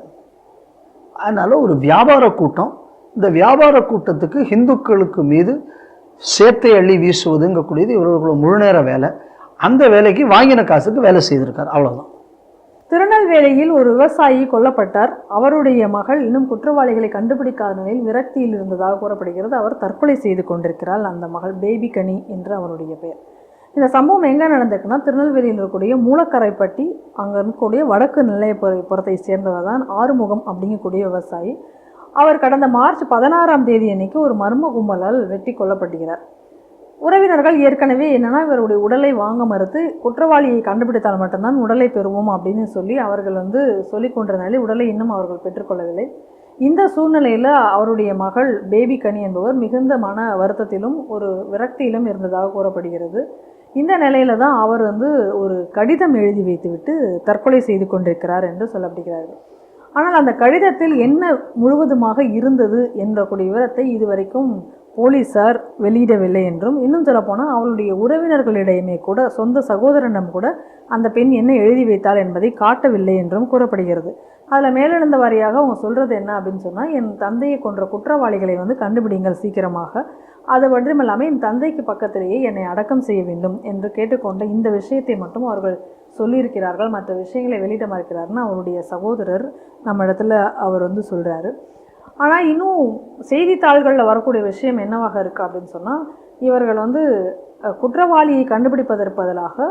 அதனால ஒரு வியாபார கூட்டம், இந்த வியாபார கூட்டத்துக்கு இந்துக்களுக்கு மீது சேத்தை அள்ளி வீசுவதுங்கக்கூடியது இவர்களுக்குள்ள முழுநேர வேலை. அந்த வேலைக்கு வாங்கின காசுக்கு வேலை செய்திருக்கார், அவ்வளவுதான். திருநெல்வேலியில் ஒரு விவசாயி கொல்லப்பட்டார். அவருடைய மகள் இன்னும் குற்றவாளிகளை கண்டுபிடிக்காத நிலையில் விரக்தியில் இருந்ததாக கூறப்படுகிறது. அவர் தற்கொலை செய்து கொண்டிருக்கிறாள். அந்த மகள் பேபி கனி என்று அவருடைய பெயர். இந்த சம்பவம் எங்கே நடந்திருக்குன்னா, திருநெல்வேலியில் இருக்கக்கூடிய மூலக்கரைப்பட்டி, அங்கே இருக்கக்கூடிய வடக்கு நிலையப்புறத்தை சேர்ந்தவர் தான் ஆறுமுகம் அப்படிங்கக்கூடிய விவசாயி. அவர் கடந்த மார்ச் 16ஆம் தேதி அன்னைக்கு ஒரு மர்ம கும்பலால் வெட்டி கொல்லப்படுகிறார். உறவினர்கள் ஏற்கனவே என்னன்னா இவருடைய உடலை வாங்க மறுத்து குற்றவாளியை கண்டுபிடித்தால் மட்டும்தான் உடலை பெறுவோம் அப்படின்னு சொல்லி அவர்கள் வந்து சொல்லிக் கொண்டிருந்தாலே உடலை இன்னும் அவர்கள் பெற்றுக்கொள்ளவில்லை. இந்த சூழ்நிலையில் அவருடைய மகள் பேபி கனி என்பவர் மிகுந்த மன வருத்தத்திலும் ஒரு விரக்தியிலும் இருந்ததாக கூறப்படுகிறது. இந்த நிலையில தான் அவர் வந்து ஒரு கடிதம் எழுதி வைத்துவிட்டு தற்கொலை செய்து கொண்டிருக்கிறார் என்று சொல்லப்படுகிறார்கள். ஆனால் அந்த கடிதத்தில் என்ன முழுவதுமாக இருந்தது என்ற கூடிய விவரத்தை இதுவரைக்கும் போலீஸார் வெளியிடவில்லை என்றும், இன்னும் சொல்லப்போனால் அவளுடைய உறவினர்களிடையுமே கூட சொந்த சகோதரனிடம் கூட அந்த பெண் என்ன எழுதி வைத்தாள் என்பதை காட்டவில்லை என்றும் கூறப்படுகிறது. அதில் மேலெழுந்த வாரியாக அவங்க சொல்கிறது என்ன அப்படின்னு சொன்னால், என் தந்தையை கொன்ற குற்றவாளிகளை வந்து கண்டுபிடிங்கள் சீக்கிரமாக, அது மட்டுமில்லாமல் என் தந்தைக்கு பக்கத்திலேயே என்னை அடக்கம் செய்ய வேண்டும் என்று கேட்டுக்கொண்ட இந்த விஷயத்தை மட்டும் அவர்கள் சொல்லியிருக்கிறார்கள். மற்ற விஷயங்களை வெளியிட மறுக்கிறாருன்னு அவருடைய சகோதரர் நம்ம இடத்துல அவர் வந்து சொல்கிறாரு. ஆனால் இன்னும் செய்தித்தாள்களில் வரக்கூடிய விஷயம் என்னவாக இருக்குது அப்படின்னு சொன்னால், இவர்கள் வந்து குற்றவாளியை கண்டுபிடிப்பதற்கு பதிலாக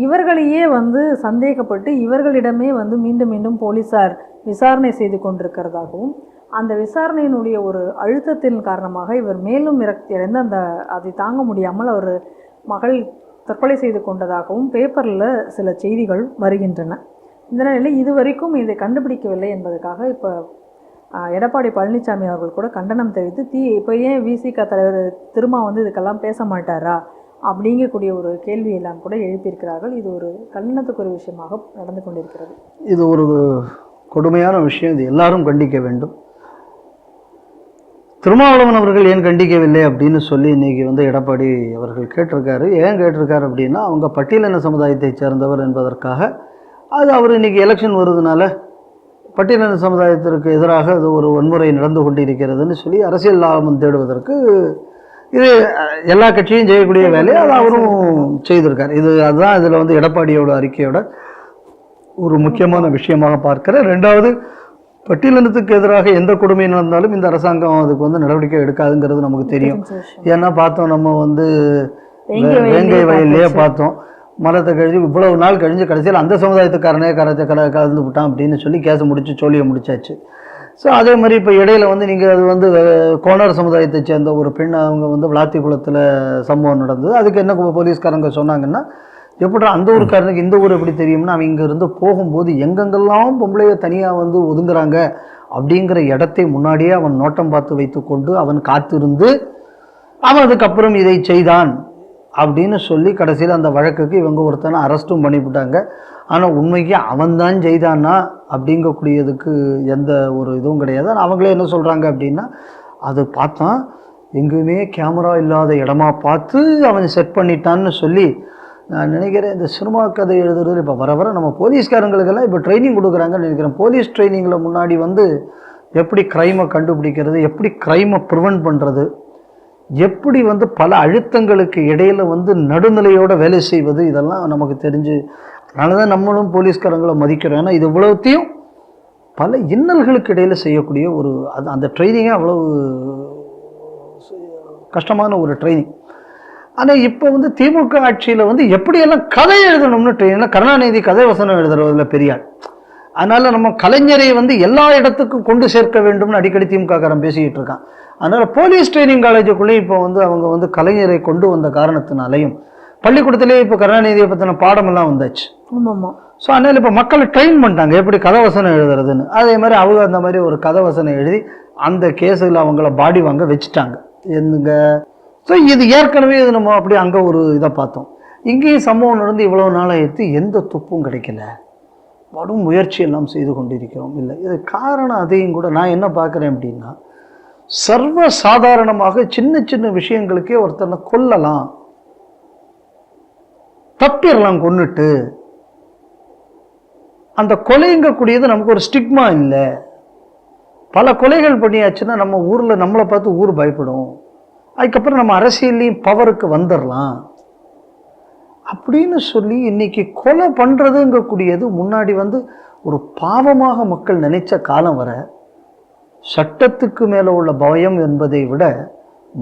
இவர்களையே வந்து சந்தேகப்பட்டு இவர்களிடமே வந்து மீண்டும் மீண்டும் போலீஸார் விசாரணை செய்து கொண்டிருக்கிறதாகவும், அந்த விசாரணையினுடைய ஒரு அழுத்தத்தின் காரணமாக இவர் மேலும் விரக்தி அடைந்து அதை தாங்க முடியாமல் அவர் மகள் தற்கொலை செய்து கொண்டதாகவும் பேப்பரில் சில செய்திகள் வருகின்றன. இந்த நிலையில் இதுவரைக்கும் இதை கண்டுபிடிக்கவில்லை என்பதற்காக இப்போ எடப்பாடி பழனிசாமி அவர்கள் கூட கண்டனம் தெரிவித்து இப்போ ஏன் விசிக தலைவர் திரும்ப வந்து இதுக்கெல்லாம் பேச மாட்டாரா அப்படிங்கக்கூடிய ஒரு கேள்வியெல்லாம் கூட எழுப்பியிருக்கிறார்கள். இது ஒரு கண்டனத்துக்குரிய விஷயமாக நடந்து கொண்டிருக்கிறது. இது ஒரு கொடுமையான விஷயம், இது எல்லாரும் கண்டிக்க வேண்டும். திருமாவளவன் அவர்கள் ஏன் கண்டிக்கவில்லை அப்படின்னு சொல்லி இன்றைக்கி வந்து எடப்பாடி அவர்கள் கேட்டிருக்காரு. ஏன் கேட்டிருக்காரு அப்படின்னா, அவங்க பட்டியலின சமுதாயத்தை சேர்ந்தவர் என்பதற்காக. அது அவர் இன்றைக்கி எலெக்ஷன் வருதுனால பட்டியலின சமுதாயத்திற்கு எதிராக அது ஒரு வன்முறை நடந்து கொண்டிருக்கிறதுன்னு சொல்லி அரசியல் லாபம் தேடுவதற்கு இது எல்லா கட்சியும் செய்யக்கூடிய வேலையை அது அவரும் செய்திருக்கார். அதுதான் இதில் வந்து எடப்பாடியோட அறிக்கையோட ஒரு முக்கியமான விஷயமாக பார்க்கிறேன். ரெண்டாவது, பட்டியலினத்துக்கு எதிராக எந்த கொடுமை நடந்தாலும் இந்த அரசாங்கம் அதுக்கு வந்து நடவடிக்கை எடுக்காதுங்கிறது நமக்கு தெரியும். ஏன்னா பார்த்தோம், நம்ம வந்து வேங்கை வயல்லையே பார்த்தோம், மரத்தை கழிஞ்சு இவ்வளவு நாள் கழிஞ்சு கடைசியில் அந்த சமுதாயத்துக்காரனே கலந்து விட்டான் அப்படின்னு சொல்லி கேஸை முடிச்சு சோழியை முடிச்சாச்சு. ஸோ அதே மாதிரி இப்போ இடையில வந்து நீங்கள் அது வந்து கோனார் சமுதாயத்தை சேர்ந்த ஒரு பெண், அவங்க வந்து விளாத்திக்குளத்தில் சம்பவம் நடந்தது. அதுக்கு என்ன போலீஸ்காரங்க சொன்னாங்கன்னா, எப்படி அந்த ஊருக்காரனுக்கு இந்த ஊர் எப்படி தெரியும்னா, அவன் இங்கேருந்து போகும்போது எங்கெங்கெல்லாம் பொம்பளையை தனியாக வந்து ஒதுங்குறாங்க அப்படிங்கிற இடத்தை முன்னாடியே அவன் நோட்டம் பார்த்து வைத்து கொண்டு அவன் காத்திருந்து அவன் அதுக்கப்புறம் இதை செய்தான் அப்படின்னு சொல்லி கடைசியில் அந்த வழக்குக்கு இவங்க ஒருத்தனை அரெஸ்ட்டும் பண்ணிவிட்டாங்க. ஆனால் உண்மைக்கு அவன்தான் செய்தானா அப்படிங்கக்கூடியதுக்கு எந்த ஒரு இதுவும் கிடையாது. அவங்களே என்ன சொல்கிறாங்க அப்படின்னா, அது பார்த்தான் எங்குமே கேமரா இல்லாத இடமா பார்த்து அவன் செட் பண்ணிட்டான்னு சொல்லி. நான் நினைக்கிறேன் இந்த சினிமா கதை எழுதுறது இப்போ வர வர நம்ம போலீஸ்காரங்களுக்கெல்லாம் இப்போ ட்ரைனிங் கொடுக்குறாங்கன்னு நினைக்கிறேன். போலீஸ் ட்ரைனிங்கில் முன்னாடி வந்து எப்படி க்ரைமை கண்டுபிடிக்கிறது, எப்படி க்ரைமை ப்ரிவென்ட் பண்ணுறது, எப்படி வந்து பல அழுத்தங்களுக்கு இடையில் வந்து நடுநிலையோடு வேலை செய்வது, இதெல்லாம் நமக்கு தெரிஞ்சு. அதனால தான் நம்மளும் போலீஸ்காரங்களை மதிக்கிறோம். ஏன்னா இது இவ்வளோத்தையும் பல இன்னல்களுக்கு இடையில் செய்யக்கூடிய ஒரு அந்த ட்ரைனிங்கே அவ்வளவு கஷ்டமான ஒரு ட்ரைனிங். ஆனால் இப்போ வந்து திமுக ஆட்சியில் வந்து எப்படியெல்லாம் கதை எழுதணும்னு ட்ரைனிங். கருணாநிதி கதை வசனம் எழுதுறதுல பெரியாள். அதனால் நம்ம கலைஞரை வந்து எல்லா இடத்துக்கும் கொண்டு சேர்க்க வேண்டும்னு அடிக்கடி திமுக காரன் பேசிக்கிட்டு இருக்கான். அதனால் போலீஸ் ட்ரைனிங் காலேஜுக்குள்ளே இப்போ வந்து அவங்க வந்து கலைஞரை கொண்டு வந்த காரணத்தினாலையும் பள்ளிக்கூடத்திலே இப்போ கருணாநிதியை பற்றின பாடமெல்லாம் வந்தாச்சு. ஸோ அதனால் இப்போ மக்களை ட்ரெயின் பண்ணிட்டாங்க எப்படி கதவசனம் எழுதுறதுன்னு. அதே மாதிரி அவங்க அந்த மாதிரி ஒரு கதவசனம் எழுதி அந்த கேஸில் அவங்கள பாடி வாங்க வச்சுட்டாங்க என்னங்க. ஸோ இது ஏற்கனவே இது நம்ம அப்படி அங்கே ஒரு இதை பார்த்தோம். இங்கேயும் சம்பவம் நடந்து இவ்வளோ நாள் ஆயிடுத்து, எந்த துப்பும் கிடைக்கல, வரும் முயற்சி எல்லாம் செய்து கொண்டிருக்கிறோம். இல்லை, இது காரணம் அதையும் கூட நான் என்ன பார்க்குறேன் அப்படின்னா, சர்வ சாதாரணமாக சின்ன சின்ன விஷயங்களுக்கே ஒருத்தனை கொல்லலாம், தப்பிடலாம், கொன்னுட்டு அந்த கொலைங்கக்கூடியது நமக்கு ஒரு ஸ்டிக்மா இல்லை. பல கொலைகள் பண்ணியாச்சுன்னா நம்ம ஊரில் நம்மளை பார்த்து ஊர் பயப்படும். அதுக்கப்புறம் நம்ம அரசியல்லையும் பவருக்கு வந்துடலாம் அப்படின்னு சொல்லி இன்னைக்கு கொலை பண்ணுறதுங்கக்கூடியது முன்னாடி வந்து ஒரு பாவமாக மக்கள் நினைச்ச காலம் வர சட்டத்துக்கு மேலே உள்ள பயம் என்பதை விட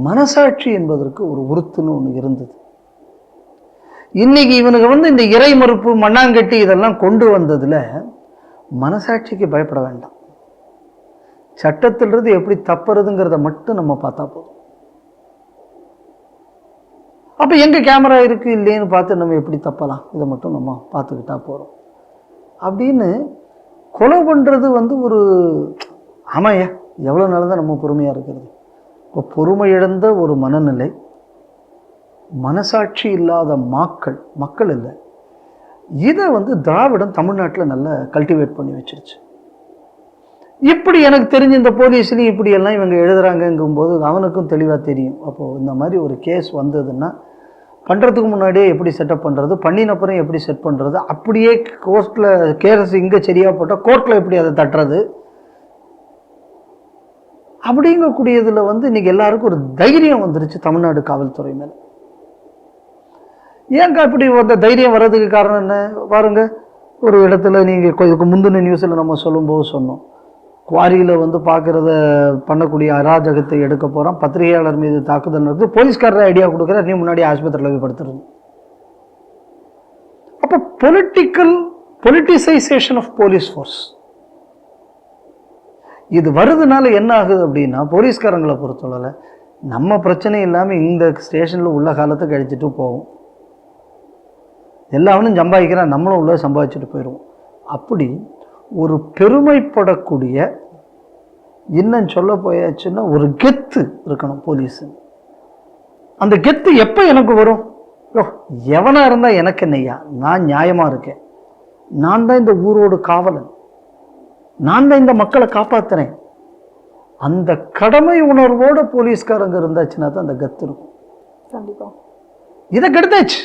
மனசாட்சி என்பதற்கு ஒரு உறுத்துன்னு ஒன்று இருந்தது. இன்னைக்கு இவனுக்கு வந்து இந்த இறை மறுப்பு மண்ணாங்கட்டி இதெல்லாம் கொண்டு வந்ததுல மனசாட்சிக்கு பயப்பட வேண்டாம். சட்டத்திலிருந்து எப்படி தப்புறதுங்கிறத மட்டும் நம்ம பார்த்தா போதும். அப்போ எங்கே கேமரா இருக்குது இல்லைன்னு பார்த்து நம்ம எப்படி தப்பலாம், இதை மட்டும் நம்ம பார்த்துக்கிட்டா போகிறோம் அப்படின்னு கொலை பண்ணுறது வந்து ஒரு ஆமாய்யா எவ்வளோ நாள் தான் நம்ம பொறுமையாக இருக்கிறது. இப்போ பொறுமை இழந்த ஒரு மனநிலை, மனசாட்சி இல்லாத மக்கள் இல்லை, இதை வந்து திராவிடம் தமிழ்நாட்டில் நல்லா கல்டிவேட் பண்ணி வச்சிருச்சு. இப்படி எனக்கு தெரிஞ்ச இந்த போலீஸ்லையும் இப்படியெல்லாம் இவங்க எழுதுறாங்கங்கும்போது அவனுக்கும் தெளிவாக தெரியும். அப்போது இந்த மாதிரி ஒரு கேஸ் வந்ததுன்னா பண்ணுறதுக்கு முன்னாடியே எப்படி செட்டப் பண்ணுறது, பண்ணினப்புறம் எப்படி செட் பண்ணுறது, அப்படியே கோர்ட்டில் கேஸ் இங்கே சரியாக போட்டால் கோர்ட்டில் எப்படி அதை தட்டுறது அப்படிங்கக்கூடியதில் வந்து இன்றைக்கி எல்லாருக்கும் ஒரு தைரியம் வந்துருச்சு தமிழ்நாடு காவல்துறை மேலே. ஏங்க இப்படி அந்த தைரியம் வர்றதுக்கு காரணம் என்ன பாருங்க. ஒரு இடத்துல நீங்கள் இதுக்கு முந்தின நியூஸில் நம்ம சொல்லும்போது சொன்னோம், குவாரியில் வந்து பார்க்குறத பண்ணக்கூடிய அராஜகத்தை எடுக்க போகிறான், பத்திரிகையாளர் மீது தாக்குதல் நடக்குது, போலீஸ்காரர் ஐடியா கொடுக்குற நீ முன்னாடி ஆஸ்பத்திரியில் போய் படுத்துறது. அப்போ பொலிட்டிசைசேஷன் ஆஃப் போலீஸ் ஃபோர்ஸ் இது வருதுனால என்ன ஆகுது அப்படின்னா, போலீஸ்காரங்களை பொறுத்தவரை நம்ம பிரச்சனை இல்லாமல் இந்த ஸ்டேஷனில் உள்ள காலத்தை கழிச்சிட்டு போவோம், எல்லாவனும் சம்பாதிக்கிறான், நம்மளும் உள்ள சம்பாதிச்சுட்டு போயிடுவோம். அப்படி ஒரு பெருமைப்படக்கூடிய, இன்னும் சொல்ல போயாச்சுன்னா ஒரு கெத்து இருக்கணும் போலீஸு. அந்த கெத்து எப்போ எனக்கு வரும், எவனாக இருந்தால் எனக்கு என்னையா, நான் நியாயமாக இருக்கேன், நான் தான் இந்த ஊரோடு காவலன், நான் தான் இந்த மக்களை காப்பாற்றுறேன், அந்த கடமை உணர்வோட போலீஸ்காரங்க இருந்தாச்சுன்னா தான் அந்த கெத்து இருக்கும். கண்டிப்பாக இதை கெடுத்தாச்சு.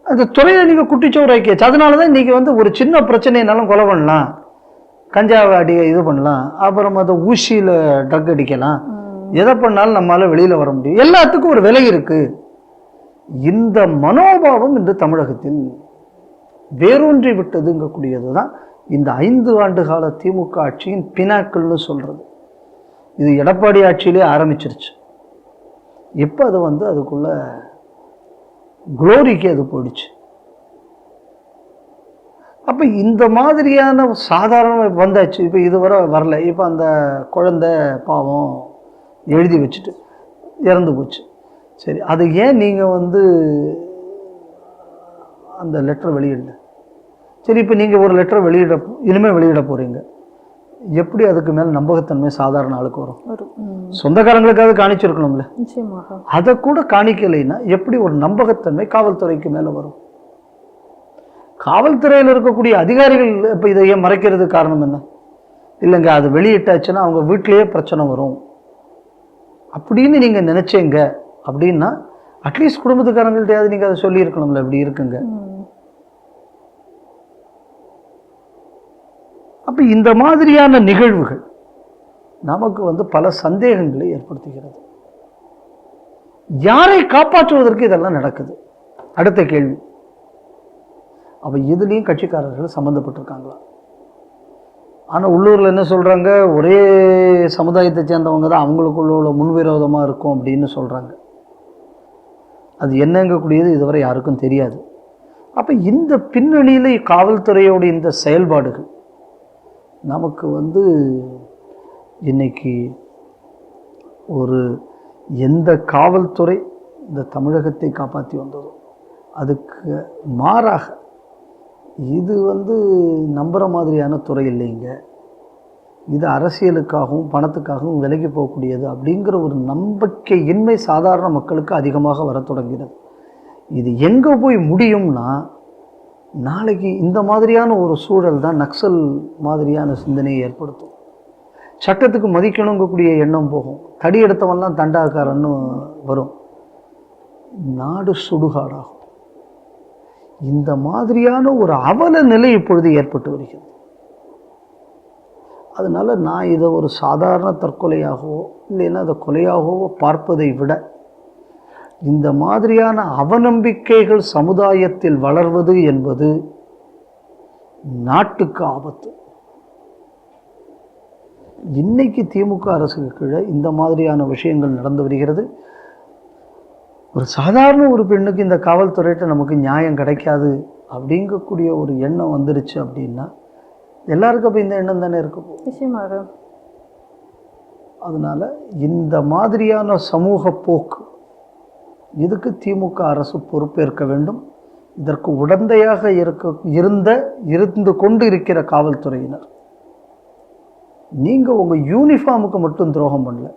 அந்த துறையை நீங்கள் குட்டிச்சோறாக்கியாச்சு. அதனால தான் இன்றைக்கி வந்து ஒரு சின்ன பிரச்சனைனாலும் கொலை பண்ணலாம், கஞ்சாவை இது பண்ணலாம், அப்புறம் அதை ஊசியில் ட்ரக் அடிக்கலாம், எதை பண்ணாலும் நம்மளால் வெளியில் வர முடியும், எல்லாத்துக்கும் ஒரு விலை இருக்குது. இந்த மனோபாவம் இன்று தமிழகத்தில் வேரூன்றி விட்டதுங்கக்கூடியது தான் இந்த 5 ஆண்டு கால திமுக ஆட்சியின் பினாக்கள்னு சொல்கிறது. இது எடப்பாடி ஆட்சியிலே ஆரம்பிச்சிருச்சு. இப்போ அது வந்து அதுக்குள்ள குளோரிக்கு அது போயிடுச்சு. அப்போ இந்த மாதிரியான சாதாரண வந்தாச்சு. இப்போ இதுவரை வரல. இப்போ அந்த குழந்தை பாவம் எழுதி வச்சுட்டு இறந்து போச்சு. சரி, அது ஏன் நீங்கள் வந்து அந்த லெட்டர் வெளியிடல? சரி, இப்போ நீங்கள் ஒரு லெட்டர் இனிமேல் வெளியிட போகிறீங்க, எப்படி அதுக்கு மேலே நம்பகத்தன்மை சாதாரண ஆளுக்கு வரும்? சொந்தக்காரங்களுக்காவது காணிச்சிருக்கணும்ல, அதை கூட காணிக்கலைன்னா எப்படி ஒரு நம்பகத்தன்மை காவல்துறைக்கு மேலே வரும்? காவல்துறையில் இருக்கக்கூடிய அதிகாரிகள் இப்போ இதை ஏன் மறைக்கிறது காரணம் என்ன? இல்லைங்க, அது வெளியிட்டாச்சுன்னா அவங்க வீட்டிலேயே பிரச்சனை வரும் அப்படின்னு நீங்கள் நினைச்சீங்க அப்படின்னா அட்லீஸ்ட் குடும்பத்துக்காரங்கள்ட்டையாவது நீங்கள் அதை சொல்லியிருக்கணும்ல, இப்படி இருக்குங்க. அப்போ இந்த மாதிரியான நிகழ்வுகள் நமக்கு வந்து பல சந்தேகங்களை ஏற்படுத்துகிறது. யாரை காப்பாற்றுவதற்கு இதெல்லாம் நடக்குது? அடுத்த கேள்வி, அப்போ இதுலேயும் கட்சிக்காரர்கள் சம்மந்தப்பட்டிருக்காங்களா? ஆனால் உள்ளூரில் என்ன சொல்கிறாங்க, ஒரே சமுதாயத்தை சேர்ந்தவங்க தான் அவங்களுக்குள்ள முன்விரோதமாக இருக்கும் அப்படின்னு சொல்கிறாங்க. அது என்னங்கக்கூடியது இதுவரை யாருக்கும் தெரியாது. அப்போ இந்த பின்னணியில் காவல்துறையோட இந்த செயல்பாடுகள் நமக்கு வந்து இன்னைக்கு ஒரு எந்த காவல்துறை இந்த தமிழகத்தை காப்பாற்றி வந்ததோ அதுக்கு மாறாக இது வந்து நம்புகிற மாதிரியான துறை இல்லைங்க, இது அரசியலுக்காகவும் பணத்துக்காகவும் விலகி போகக்கூடியது அப்படிங்கிற ஒரு நம்பிக்கையின்மை சாதாரண மக்களுக்கு அதிகமாக வர தொடங்கிறது. இது எங்கே போய் முடியும்னா, நாளைக்கு இந்த மாதிரியான ஒரு சூழல் தான் நக்சல் மாதிரியான சிந்தனையை ஏற்படுத்தும். சட்டத்துக்கு மதிக்கணுங்கக்கூடிய எண்ணம் போகும், தடி எடுத்தவன்லாம் தண்டாக்காரன்னு வரும், நாடு சுடுகாடாகும். இந்த மாதிரியான ஒரு அவல நிலை இப்பொழுது ஏற்பட்டு வருகிறது. அதனால நான் இதை ஒரு சாதாரண தற்கொலையாகவோ இல்லைன்னா அதை கொலையாகவோ பார்ப்பதை விட, இந்த மாதிரியான அவநம்பிக்கைகள் சமுதாயத்தில் வளர்வது என்பது நாட்டுக்கு ஆபத்து. இன்னைக்கு திமுக அரசுக்கு கீழே இந்த மாதிரியான விஷயங்கள் நடந்து வருகிறது. ஒரு சாதாரண ஒரு பெண்ணுக்கு இந்த காவல்துறையிட்ட நமக்கு நியாயம் கிடைக்காது அப்படிங்கக்கூடிய ஒரு எண்ணம் வந்துருச்சு அப்படின்னா எல்லாருக்கும் அப்போ இந்த எண்ணம் தானே இருக்கும். நிச்சயமாக. அதனால் இந்த மாதிரியான சமூக போக்கு இதுக்கு திமுக அரசு பொறுப்பேற்க வேண்டும். இதற்கு உடந்தையாக இருந்து கொண்டு இருக்கிற காவல்துறையினர், நீங்கள் உங்கள் யூனிஃபார்முக்கு மட்டும் துரோகம் பண்ணல,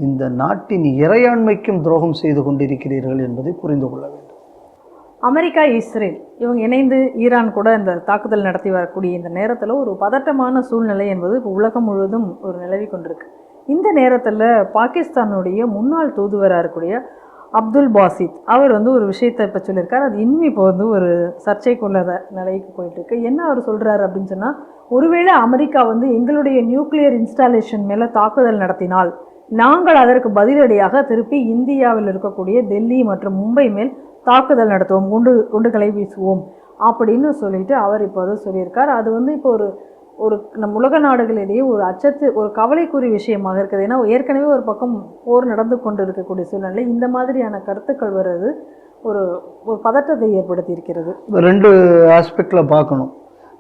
இந்த நாட்டின் இறையாண்மைக்கும் துரோகம் செய்து கொண்டிருக்கிறீர்கள் என்பதை புரிந்து கொள்ள வேண்டும். அமெரிக்கா, இஸ்ரேல் இவங்க இணைந்து ஈரான் கூட இந்த தாக்குதல் நடத்தி வரக்கூடிய இந்த நேரத்தில் ஒரு பதட்டமான சூழ்நிலை என்பது இப்போ உலகம் முழுவதும் ஒரு நிலவி கொண்டிருக்கு. இந்த நேரத்தில் பாகிஸ்தானுடைய முன்னாள் தூதுவராக இருக்கக்கூடிய அப்துல் பாசித் அவர் ஒரு விஷயத்தை இப்போ சொல்லியிருக்கார். அது இன்னும் இப்போ ஒரு சர்ச்சைக்குள்ள நிலைக்கு போயிட்டுருக்கு. என்ன அவர் சொல்கிறாரு அப்படின்னு சொன்னால், ஒருவேளை அமெரிக்கா எங்களுடைய நியூக்ளியர் இன்ஸ்டாலேஷன் மேலே தாக்குதல் நடத்தினால் நாங்கள் அதற்கு பதிலடியாக திருப்பி இந்தியாவில் இருக்கக்கூடிய டெல்லி மற்றும் மும்பை மேல் தாக்குதல் நடத்துவோம், குண்டுகளை வீசுவோம் அப்படின்னு சொல்லிட்டு அவர் இப்போ சொல்லியிருக்கார். அது இப்போ ஒரு நம் உலக நாடுகளிடையே ஒரு ஒரு கவலைக்குரிய விஷயமாக இருக்குது. ஏன்னா ஏற்கனவே ஒரு பக்கம் போர் நடந்து கொண்டு இருக்கக்கூடிய சூழ்நிலை இந்த மாதிரியான கருத்துக்கள் வர்றது ஒரு பதட்டத்தை ஏற்படுத்தி இருக்கிறது. ரெண்டு ஆஸ்பெக்டில் பார்க்கணும்.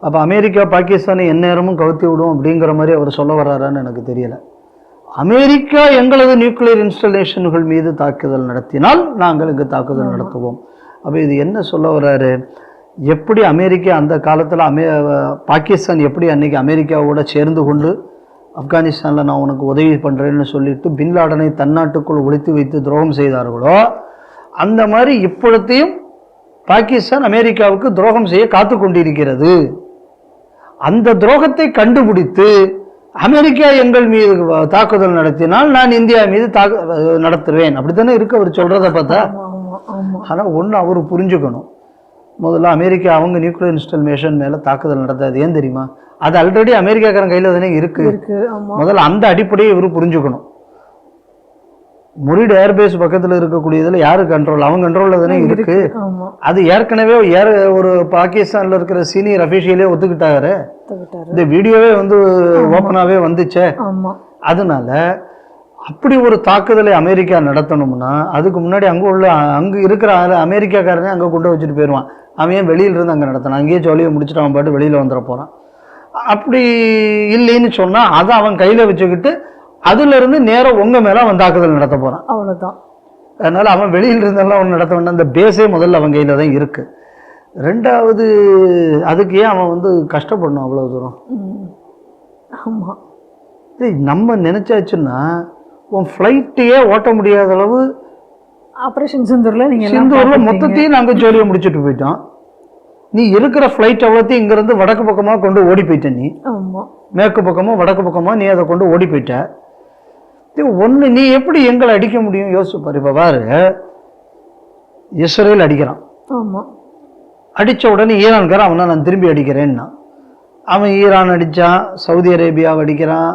அப்போ அமெரிக்கா பாகிஸ்தானை எந்நேரமும் கவுத்தி விடும் அப்படிங்கிற மாதிரி அவர் சொல்ல வர்றாரான்னு எனக்கு தெரியலை. அமெரிக்கா எங்களது நியூக்ளியர் இன்ஸ்டாலேஷன்கள் மீது தாக்குதல் நடத்தினால் நாங்கள் இங்கு தாக்குதல் நடத்துவோம். அப்போ இது என்ன சொல்ல வர்றாரு? எப்படி அமெரிக்கா அந்த காலத்தில் பாகிஸ்தான் எப்படி அன்றைக்கி அமெரிக்காவோட சேர்ந்து கொண்டு ஆப்கானிஸ்தானில் நான் உனக்கு உதவி பண்ணுறேன்னு சொல்லிட்டு பின்லாடனை தன்னாட்டுக்குள் ஒழித்து வைத்து துரோகம் செய்தார்களோ, அந்த மாதிரி இப்பொழுதையும் பாகிஸ்தான் அமெரிக்காவுக்கு துரோகம் செய்ய காத்து கொண்டிருக்கிறது. அந்த துரோகத்தை கண்டுபிடித்து அமெரிக்கா எங்கள் மீது தாக்குதல் நடத்தினால் நான் இந்தியா மீது நடத்துவேன் அப்படித்தானே இருக்கு அவர் சொல்றதை பார்த்தா. ஆனால் ஒன்று அவர் புரிஞ்சுக்கணும், முதல்ல அமெரிக்கா அவங்க நியூக்ளியர் இன்ஸ்டாலேஷன் மேலே தாக்குதல் நடத்தாது. ஏன் தெரியுமா? அது ஆல்ரெடி அமெரிக்காக்காரன் கையில் தானே இருக்கு. முதல்ல அந்த அடிப்படையை இவர் புரிஞ்சுக்கணும். முரிடு ஏர்பேஸ் பக்கத்தில் இருக்கக்கூடியதில் யாரு கண்ட்ரோல்? அவங்க கண்ட்ரோலில் தானே இருக்கு. அது ஏற்கனவே ஒரு பாகிஸ்தானில் இருக்கிற சீனியர் அஃபீஷியலே ஒத்துக்கிட்டாரு. இந்த வீடியோவே ஓப்பனாகவே வந்துச்சே. அதனால அப்படி ஒரு தாக்குதலை அமெரிக்கா நடத்தணும்னா அதுக்கு முன்னாடி அங்கே இருக்கிற அமெரிக்காக்காரனே அங்கே கொண்டு வச்சுட்டு போயிடுவான். அவன் ஏன் வெளியிலிருந்து அங்கே நடத்தினான்? அங்கேயே ஜோலியை முடிச்சுட்டு அவன் பாட்டு வெளியில் வந்துட போகிறான். அப்படி இல்லைன்னு சொன்னால் அதை அவன் கையில் வச்சுக்கிட்டு அதுலேருந்து நேரம் உங்கள் மேலே அவன் தாக்குதல் நடத்த போகிறான். அவ்வளோதான். அதனால் அவன் வெளியில் இருந்தெல்லாம் அவன் நடத்த வேண்டாம். அந்த பேஸே முதல்ல அவன் கையில் தான் இருக்குது. ரெண்டாவது, அதுக்கு ஏன் அவன் கஷ்டப்படணும் அவ்வளோ தூரம்? ஆமாம், நம்ம நினச்சாச்சுன்னா உன் ஃப்ளைட்டையே ஓட்ட முடியாத அளவு ஆப்ரேஷன் சிந்தூரில் மொத்தத்தையும் நாங்கள் ஜோலியை முடிச்சுட்டு போயிட்டோம். நீ இருக்கிற ஃப்ளைட் அவ்வளோத்தையும் இங்கேருந்து வடக்கு பக்கமாக கொண்டு ஓடி போயிட்ட. நீ மேற்கு பக்கமாக வடக்கு பக்கமாக நீ அதை கொண்டு ஓடி போயிட்ட. ஒன்று, நீ எப்படி எங்களை அடிக்க முடியும்? யோசிச்சு பாரு. இப்போ பாரு, இஸ்ரேல் அடிக்கிறான். அடித்த உடனே ஈரான்காரன் அவனை நான் திரும்பி அடிக்கிறேன்னா, அவன் ஈரான் அடித்தான், சவுதி அரேபியாவை அடிக்கிறான்,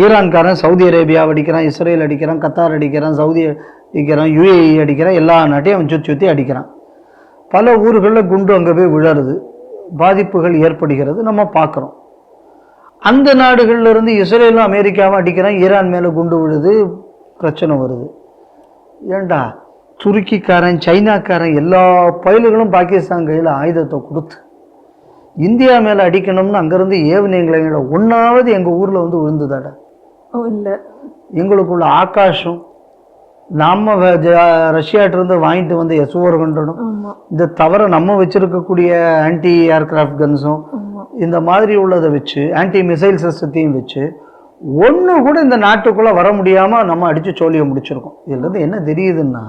ஈரான்காரன் சவுதி அரேபியாவை அடிக்கிறான், இஸ்ரேல் அடிக்கிறான், கத்தார் அடிக்கிறான், சவுதி அடிக்கிறான், யுஏஇ அடிக்கிறான், எல்லா நாட்டையும் அவன் சுற்றி அடிக்கிறான். பல ஊர்களில் குண்டு அங்கே போய் விழருது, பாதிப்புகள் ஏற்படுகிறது, நம்ம பார்க்குறோம். அந்த நாடுகள்லேருந்து இஸ்ரேலும் அமெரிக்காவும் அடிக்கிறான், ஈரான் மேலே குண்டு விழுது, பிரச்சனை வருது. ஏண்டா துருக்கிக்காரன் சைனாக்காரன் எல்லா பயல்களும் பாகிஸ்தான் கையில் ஆயுதத்தை கொடுத்து இந்தியா மேலே அடிக்கணும்னு அங்கேருந்து ஏவுனைங்களை ஒன்றாவது எங்கள் ஊரில் விழுந்துதாட? இல்லை. எங்களுக்குள்ள ஆகாஷம் நம்ம ரஷ்யாட்டிருந்து வாங்கிட்டு வந்து S-400 இந்த தவிர நம்ம வச்சிருக்கக்கூடிய ஆன்டி ஏர்கிராஃப்ட் கன்ஸும் இந்த மாதிரி உள்ளதை வச்சு ஆன்டி மிசைல் சிஸ்டத்தையும் வச்சு ஒன்று கூட இந்த நாட்டுக்குள்ளே வர முடியாமல் நம்ம அடித்து சோழியை முடிச்சிருக்கோம். இதுலேருந்து என்ன தெரியுதுன்னா,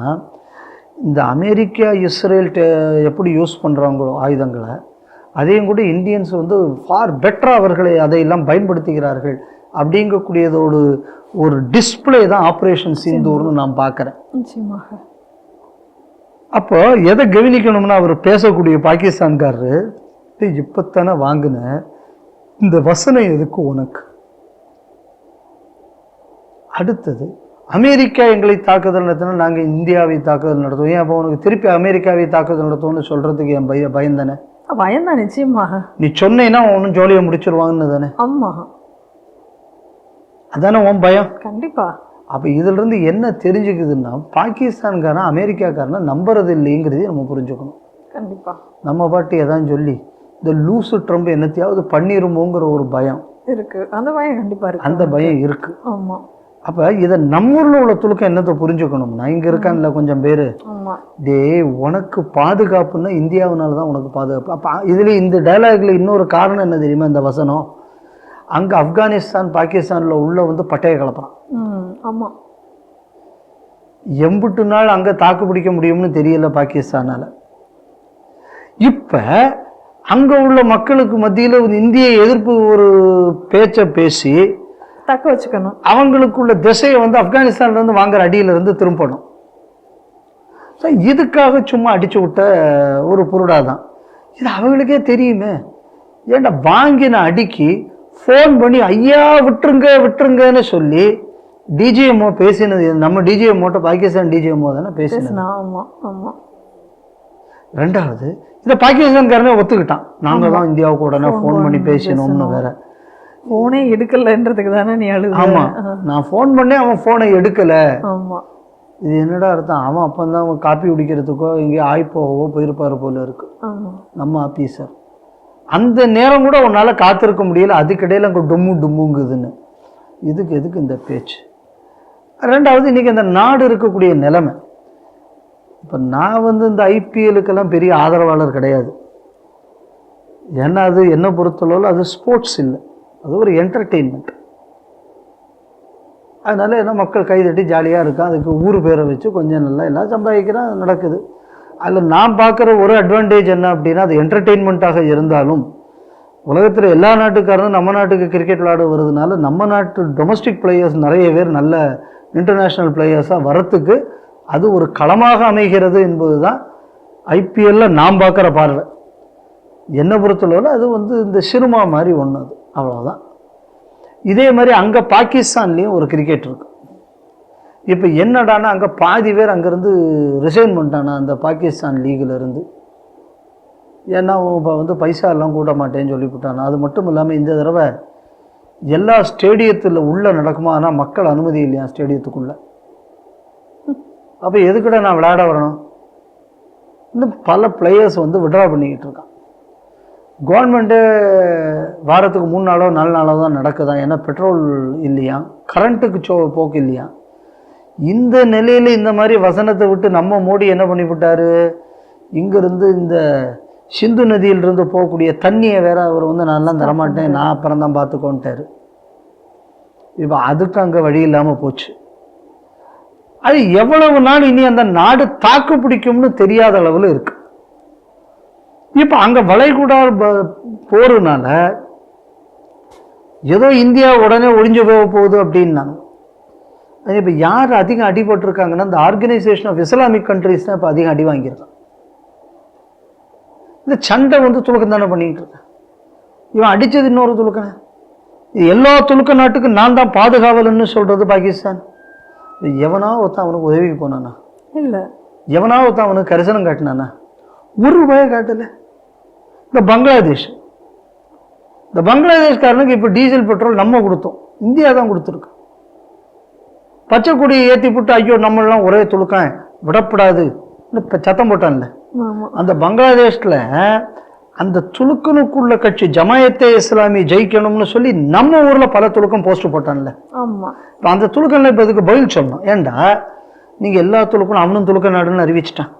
இந்த அமெரிக்கா இஸ்ரேல் எப்படி யூஸ் பண்ணுறாங்களோ ஆயுதங்களை, அதையும் கூட இந்தியன்ஸ் ஃபார் பெட்டராக அவர்களை அதையெல்லாம் பயன்படுத்துகிறார்கள் அப்படிங்கக்கூடியதோடு ஒரு டிஸ்பிளே தான் ஆப்ரேஷன் சிந்தூர்னு நான் பார்க்குறேன். அப்போ எதை கவனிக்கணும்னா, அவர் பேசக்கூடிய பாகிஸ்தான்காரரு, இப்போத்தானே வாங்கின இந்த வசனம் எதுக்கு உனக்கு? அடுத்தது, அமெரிக்கா எங்களை தாக்குதல் நடத்தினா நாங்கள் இந்தியாவை தாக்குதல் நடத்துவோம். ஏன் அப்போ உனக்கு திருப்பி அமெரிக்காவை தாக்குதல் நடத்துவோம்னு சொல்கிறதுக்கு என் பயந்தானே? பயந்தான், நிச்சயமாக. நீ சொன்னேன்னா ஒன்றும் ஜோலியை முடிச்சிருவாங்கன்னு தானே? ஆமாம், அதானே உன் பயம்? கண்டிப்பா. அப்போ இதிலிருந்து என்ன தெரிஞ்சுக்குதுன்னா, பாகிஸ்தான்காரன் அமெரிக்காக்காரனை நம்புறது இல்லைங்கிறதையும் நம்ம புரிஞ்சுக்கணும். கண்டிப்பா. நம்ம பாட்டு எதான் சொல்லி இந்த லூசு ட்ரம்ப் என்னத்தையாவது பண்ணிருமோங்கிற ஒரு பயம். இருக்கு, அந்த பயம் கண்டிப்பா இருக்கு. அந்த பயம் இருக்கு. ஆமா அப்ப இதை நம்ம ஊர்ல உள்ள துலுக்கம் என்னத்தை புரிஞ்சுக்கணும்னா, இங்க இருக்கான்ல கொஞ்சம் பேரு, ஆமா உனக்கு பாதுகாப்புன்னா இந்தியாவினால தான் உனக்கு பாதுகாப்பு. அப்ப இதுல இந்த டயலாக்ல இன்னொரு காரணம் என்ன தெரியுமா? இந்த வசனம் அங்க ஆப்கானிஸ்தான் பாகிஸ்தான்ல உள்ள வந்து பட்டைய கலப்புறான். ஆமா எம்புட்டு நாள் அங்க தாக்கு பிடிக்க முடியும்னு தெரியல பாகிஸ்தானால. இப்ப அங்க உள்ள மக்களுக்கு மத்தியில ஒரு இந்திய எதிர்ப்பு ஒரு பேச்சை பேசி தக்க வச்சுக்கணும். அவங்களுக்குள்ள திசையை வந்து ஆப்கானிஸ்தான்ல இருந்து வாங்குற அடியில இருந்து திரும்பணும். இதுக்காக சும்மா அடிச்சு விட்ட ஒரு புருடாதான் இது. அவங்களுக்கே தெரியுமே. ஏன்டா வாங்கின அடிக்கு ஃபோன் பண்ணி ஐயா விட்டுருங்க விட்டுருங்கன்னு சொல்லி டிஜிஎம்ஓ பேசினது. நம்ம டிஜிஎம்ஓட்ட பாகிஸ்தான் டிஜிஎம்ஓ தானே பேசினது. ஆமா ஆமா. ரெண்டாவது இதை பாகிஸ்தான்காரனே ஒத்துக்கிட்டான், நாங்க தான் இந்தியாவுக்கு உடனே ஃபோன் பண்ணி பேசினோம்னு. வேற போனே எடுக்கலன்றதுக்கு தானே நீ அழுது? ஆமா, நான் ஃபோன் பண்ணி அவன் போனை எடுக்கல. ஆமா, இது என்னடா அர்த்தம்? அவன் அப்பந்தான் அவன் காப்பி குடிக்கிறதுக்கோ எங்கேயோ ஆய்ப்போகவோ போயிருப்பாரு போல இருக்கு நம்ம ஆபீசர். அந்த நேரம் கூட உன்னால காத்திருக்க முடியல, அதுக்கிடையில அங்கே டும்மு டும்முங்குதுன்னு. இதுக்கு எதுக்கு இந்த பேச்சு? ரெண்டாவது இன்னைக்கு அந்த நாடு இருக்கக்கூடிய நிலைமை. இப்போ நான் வந்து இந்த ஐபிஎலுக்கெல்லாம் பெரிய ஆதரவாளர் கிடையாது. ஏன்னா அது என்ன பொறுத்தளவில் அது ஸ்போர்ட்ஸ் இல்லை, அது ஒரு என்டர்டெயின்மெண்ட். அதனால என்ன மக்கள் கைதட்டி ஜாலியாக இருக்கான். அதுக்கு ஊர் பேரை வச்சு கொஞ்சம் நல்லா எல்லாம் சம்பாதிக்கிறான், நடக்குது. அதில் நான் பார்க்குற ஒரு அட்வான்டேஜ் என்ன அப்படின்னா, அது என்டர்டெயின்மெண்ட்டாக இருந்தாலும் உலகத்தில் எல்லா நாட்டுக்காரரும் நம்ம நாட்டுக்கு கிரிக்கெட் விளையாட வருதுனால நம்ம நாட்டு டொமஸ்டிக் பிளேயர்ஸ் நிறைய பேர் நல்ல இன்டர்நேஷ்னல் பிளேயர்ஸாக வரத்துக்கு அது ஒரு களமாக அமைகிறது என்பது தான் ஐபிஎல்ல நாம் பார்க்குற பார்வை. என்னை பொறுத்தளவில் அது வந்து இந்த சினிமா மாதிரி ஒன்று, அது அவ்வளோதான். இதே மாதிரி அங்கே பாகிஸ்தான்லேயும் ஒரு கிரிக்கெட் இருக்கு. இப்போ என்னடானா அங்கே பாதி பேர் அங்கேருந்து ரிசைன் பண்ணிட்டானா அந்த பாகிஸ்தான் லீகில் இருந்து. ஏன்னா இப்போ வந்து பைசா எல்லாம் கூட்ட மாட்டேன்னு சொல்லிவிட்டானா. அது மட்டும் இல்லாமல் இந்த தடவை எல்லா ஸ்டேடியத்தில் உள்ளே நடக்குமா, ஆனால் மக்கள் அனுமதி இல்லையா ஸ்டேடியத்துக்குள்ளே. அப்போ எதுக்கிட்ட நான் விளையாட வரணும்? இன்னும் பல பிளேயர்ஸ் வந்து விட்ரா பண்ணிக்கிட்டு இருக்கான். கவர்மெண்ட்டு வாரத்துக்கு 3 நாளோ 4 நாளோ தான் நடக்குதான். ஏன்னா பெட்ரோல் இல்லையா, கரண்ட்டுக்கு போக்கு இல்லையா. இந்த நிலையில் இந்த மாதிரி வசனத்தை விட்டு நம்ம மோடி என்ன பண்ணிவிட்டாரு, இங்கேருந்து இந்த சிந்து நதியிலிருந்து போகக்கூடிய தண்ணியை வேற அவர் வந்து நான்லாம் தரமாட்டேன், நான் அப்புறம் தான் பார்த்துக்கோன்ட்டாரு. இப்போ அதுக்கு அங்கே வழி இல்லாமல் போச்சு. அது எவ்வளவு நாள் இனி அந்த நாடு தாக்கு பிடிக்கும்னு தெரியாத அளவில் இருக்கு. இப்போ அங்கே வளைகுடா போறதுனால ஏதோ இந்தியா உடனே ஒழிஞ்சு போக போகுது அப்படின்னாங்க. இப்போ யார் அதிகம் அடிபட்டிருக்காங்கன்னா இந்த ஆர்கனைசேஷன் ஆஃப் இஸ்லாமிக் கண்ட்ரிஸ் தான் இப்போ அதிகம் அடி வாங்கியிருக்கான். இந்த சண்டை வந்து துலுக்கம் தானே பண்ணிக்கிட்டு இருக்கேன். இவன் அடித்தது இன்னொரு துலுக்கனே. எல்லா துலுக்க நாட்டுக்கு நான் தான் பாதுகாவலன்னு சொல்கிறது பாகிஸ்தான். எவனா ஒருத்தான் அவனுக்கு உதவிக்கு போனானா? இல்லை. எவனா ஒருத்தான் அவனுக்கு கரிசனம் காட்டினானா? ₹1 காட்டலை. இந்த பங்களாதேஷ்காரனுக்கு இப்போ டீசல் பெட்ரோல் நம்ம கொடுத்தோம், இந்தியா தான் கொடுத்துருக்கு. பச்சை கொடியை ஏற்றி போட்டு ஐயோ நம்மளாம் ஒரே துலுக்கம் விடப்படாது இப்போ சத்தம் போட்டான்ல. அந்த பங்களாதேஷ்ல அந்த துலுக்கனுக்குள்ள கட்சி ஜமாயத்தே இஸ்லாமி ஜெயிக்கணும்னு சொல்லி நம்ம ஊர்ல பல துலுக்கம் போஸ்ட் போட்டான்ல. இப்போ அந்த துலுக்கன்ல இப்போ இதுக்கு பதில் சொல்லணும். ஏண்டா நீங்க எல்லா துலுக்கனும் அவனும் துலுக்க நாடுன்னு அறிவிச்சிட்டான்.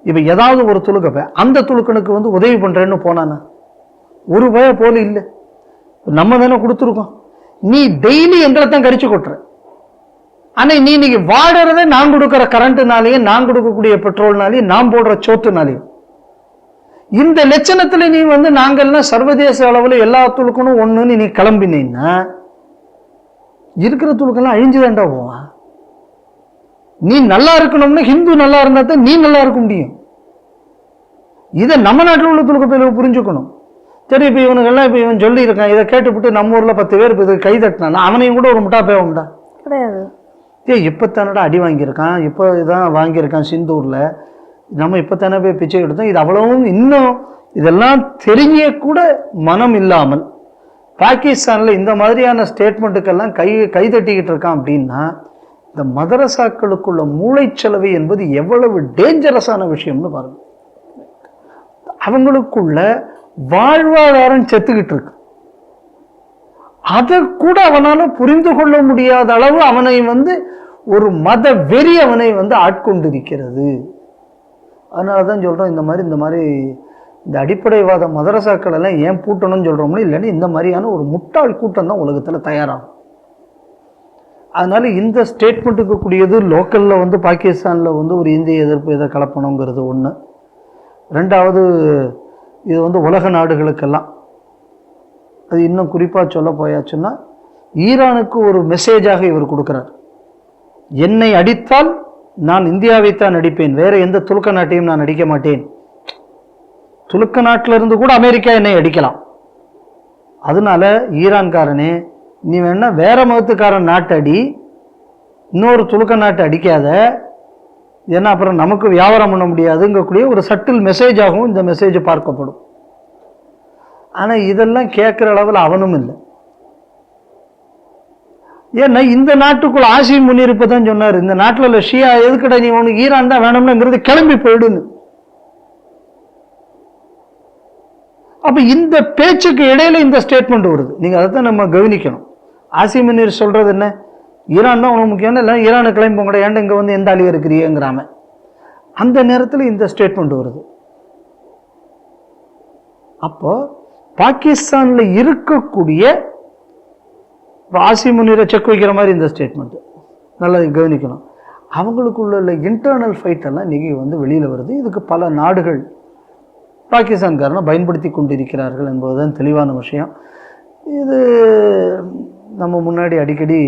இப்போ ஏதாவது ஒரு துலுக்க அந்த துலுக்கனுக்கு வந்து உதவி பண்றேன்னு போனானா? ₹1 போல இல்லை. நம்ம தானே கொடுத்துருக்கோம். நீ டெய்லி எங்களை தான் கரிச்சு கொட்டுற. ஆனா நீ இன்னைக்கு வாடுறதே நான் கொடுக்குற கரண்ட்னாலையும் நான் கொடுக்கக்கூடிய பெட்ரோல்னாலையும் நான் போடுற சோத்துனாலையும். இந்த லட்சணத்துல நீ வந்து நாங்கள்லாம் சர்வதேச அளவில் எல்லா துலுக்கணும் ஒண்ணுன்னு நீ கிளம்பினீன்னா இருக்கிற துலுக்கெல்லாம் அழிஞ்சுதான்டா போவா. நீ நல்லா இருக்கணும்னு ஹிந்து நல்லா இருந்தா தான் நீ நல்லா இருக்க முடியும். இதை நம்ம நாட்டில் உள்ள துலுக்க பேர் புரிஞ்சுக்கணும். சரி, இப்போ இவனுக்கெல்லாம் இப்போ இவன் சொல்லி இருக்கான், இதை கேட்டுவிட்டு நம்ம ஊர்ல 10 பேர் இப்போ கை தட்டினா அவனையும் கூட ஒரு முட்டா பேவம்டா கிடையாது. இப்போத்தானடா அடி வாங்கியிருக்கான், இப்போ இதான் வாங்கியிருக்கான் சிந்தூர்ல, நம்ம இப்போத்தானே போய் பிச்சை எடுத்தோம். இது அவ்வளவும் இன்னும் இதெல்லாம் தெரிஞ்சே கூட மனம் இல்லாமல் பாகிஸ்தான்ல இந்த மாதிரியான ஸ்டேட்மெண்ட்டுக்கெல்லாம் கை தட்டிக்கிட்டு இருக்கான் அப்படின்னா இந்த மதரசாக்களுக்குள்ள மூளைச்சலவை என்பது எவ்வளவு டேஞ்சரஸான விஷயம்னு பாருங்க. அவங்களுக்குள்ள வாழ்வாதாரம் செத்துக்கிட்டு இருக்கு. அதை கூட அவனால புரிந்து கொள்ள முடியாத அளவு அவனை ஒரு மத வெறி அவனை ஆட்கொண்டிருக்கிறது. அதனாலதான் சொல்றோம், இந்த மாதிரி இந்த அடிப்படைவாத மதரசாக்கள் எல்லாம் ஏன் பூட்டணும்னு சொல்றோம்னா, இல்லைன்னா இந்த மாதிரியான ஒரு முட்டாள் கூட்டம் தான் உலகத்துல தயாராகும். அதனால இந்த ஸ்டேட்மெண்ட்டுக்கு கூடியது லோக்கல்ல பாகிஸ்தான்ல ஒரு இந்திய எதிர்ப்பு இதை கலப்பணுங்கிறது ஒண்ணு. ரெண்டாவது, இது உலக நாடுகளுக்கெல்லாம், அது இன்னும் குறிப்பா சொல்ல போயாச்சுன்னா ஈரானுக்கு ஒரு மெசேஜாக இவர் கொடுக்கிறார். என்னை அடித்தால் நான் இந்தியாவைத்தான் அடிப்பேன், வேற எந்த துலுக்க நாட்டையும் நான் அடிக்க மாட்டேன். துலுக்க நாட்டில இருந்து கூட அமெரிக்கா என்னை அடிக்கலாம். அதனால ஈரான்காரனே, நீ வேணா வேற மதத்துக்காரன் நாட்டை அடி, இன்னொரு துலுக்க நாட்டை அடிக்காத, ஏன்னா அப்புறம் நமக்கு வியாபாரம் பண்ண முடியாதுங்கக்கூடிய ஒரு சட்டில் மெசேஜாகவும் இந்த மெசேஜ் பார்க்கப்படும். ஆனா இதெல்லாம் கேட்கிற அளவில் அவனும் இல்லை. ஏன்னா இந்த நாட்டுக்குள்ள ஆசிம் முனீர் இப்பதான் சொன்னார், இந்த நாட்டில் உள்ள ஷியா எதுக்கடா நீ உனக்கு ஈரான் தான் வேணும்னுங்கிறது கிளம்பி போயிடுன்னு. அப்ப இந்த பேச்சுக்கு இடையில இந்த ஸ்டேட்மெண்ட் வருது. நீங்க அதைத்தான் நம்ம கவனிக்கணும். ஆசிம் முனீர் சொல்றது என்ன, ஈரான் தான் உனக்கு முக்கியம், இல்லை ஈரானை கிளம்பி போங்கடா, ஏன்டா இங்க எந்த ஆளியா இருக்கிறீங்கிறாம. அந்த நேரத்தில் இந்த ஸ்டேட்மெண்ட் வருது. அப்போ பாகிஸ்தான்ல இருக்கக்கூடிய ஆசிம் முனீரை செக் வைக்கிற மாதிரி இந்த ஸ்டேட்மெண்ட் நல்லா கவனிக்கணும். அவங்களுக்குள்ள இன்டர்னல் ஃபைட் எல்லாம் இன்னைக்கு வெளியில வருது. இதுக்கு பல நாடுகள் பாகிஸ்தான்காரனை பயன்படுத்தி கொண்டிருக்கிறார்கள் என்பதுதான் தெளிவான விஷயம். இது நம்ம முன்னாடி அடிக்கடி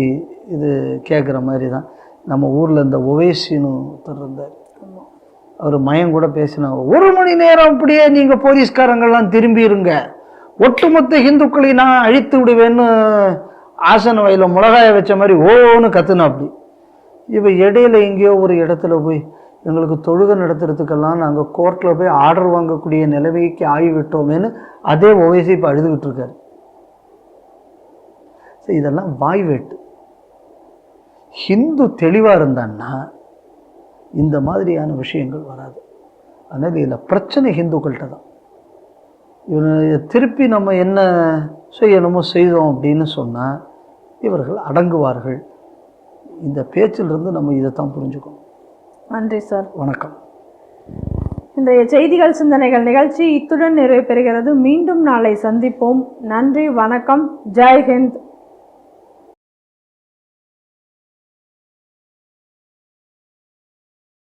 இது கேட்குற மாதிரி தான். நம்ம ஊரில் இந்த ஒவைசின்னு ஒருத்தர் இருந்தார், அவர் மயம் கூட பேசினாங்க, 1 மணி நேரம் அப்படியே நீங்கள் போலீஸ்காரங்கள்லாம் திரும்பி இருங்க, ஒட்டுமொத்த இந்துக்களை நான் அழித்து விடுவேன்னு ஆசன வயல மிளகாய வச்ச மாதிரி ஓன்னு கத்துனா. அப்படி இவ இடையில எங்கேயோ ஒரு இடத்துல போய் எங்களுக்கு தொழுகை நடத்துறதுக்கெல்லாம் நாங்கள் கோர்ட்டில் போய் ஆர்டர் வாங்கக்கூடிய நிலைமைக்கு ஆகிவிட்டோமேன்னு அதே ஓவைசி இப்போ அழுதுகிட்டு இருக்காரு. இதெல்லாம் வாய் வேட்டு. ஹிந்து தெளிவா இருந்தான்னா இந்த மாதிரியான விஷயங்கள் வராது. அதனால இதில் பிரச்சனை ஹிந்துக்கள்கிட்ட தான். இவனை திருப்பி நம்ம என்ன செய்யணுமோ செய்தோம் அப்படின்னு சொன்னால் இவர்கள் அடங்குவார்கள். இந்த பேச்சிலிருந்து நம்ம இதைத்தான் புரிஞ்சுக்கணும். நன்றி சார். வணக்கம். இன்றைய செய்திகள் சிந்தனைகள் நிகழ்ச்சி இத்துடன் நிறைவு பெறுகிறது. மீண்டும் நாளை சந்திப்போம். நன்றி, வணக்கம், ஜெய் ஹிந்த்.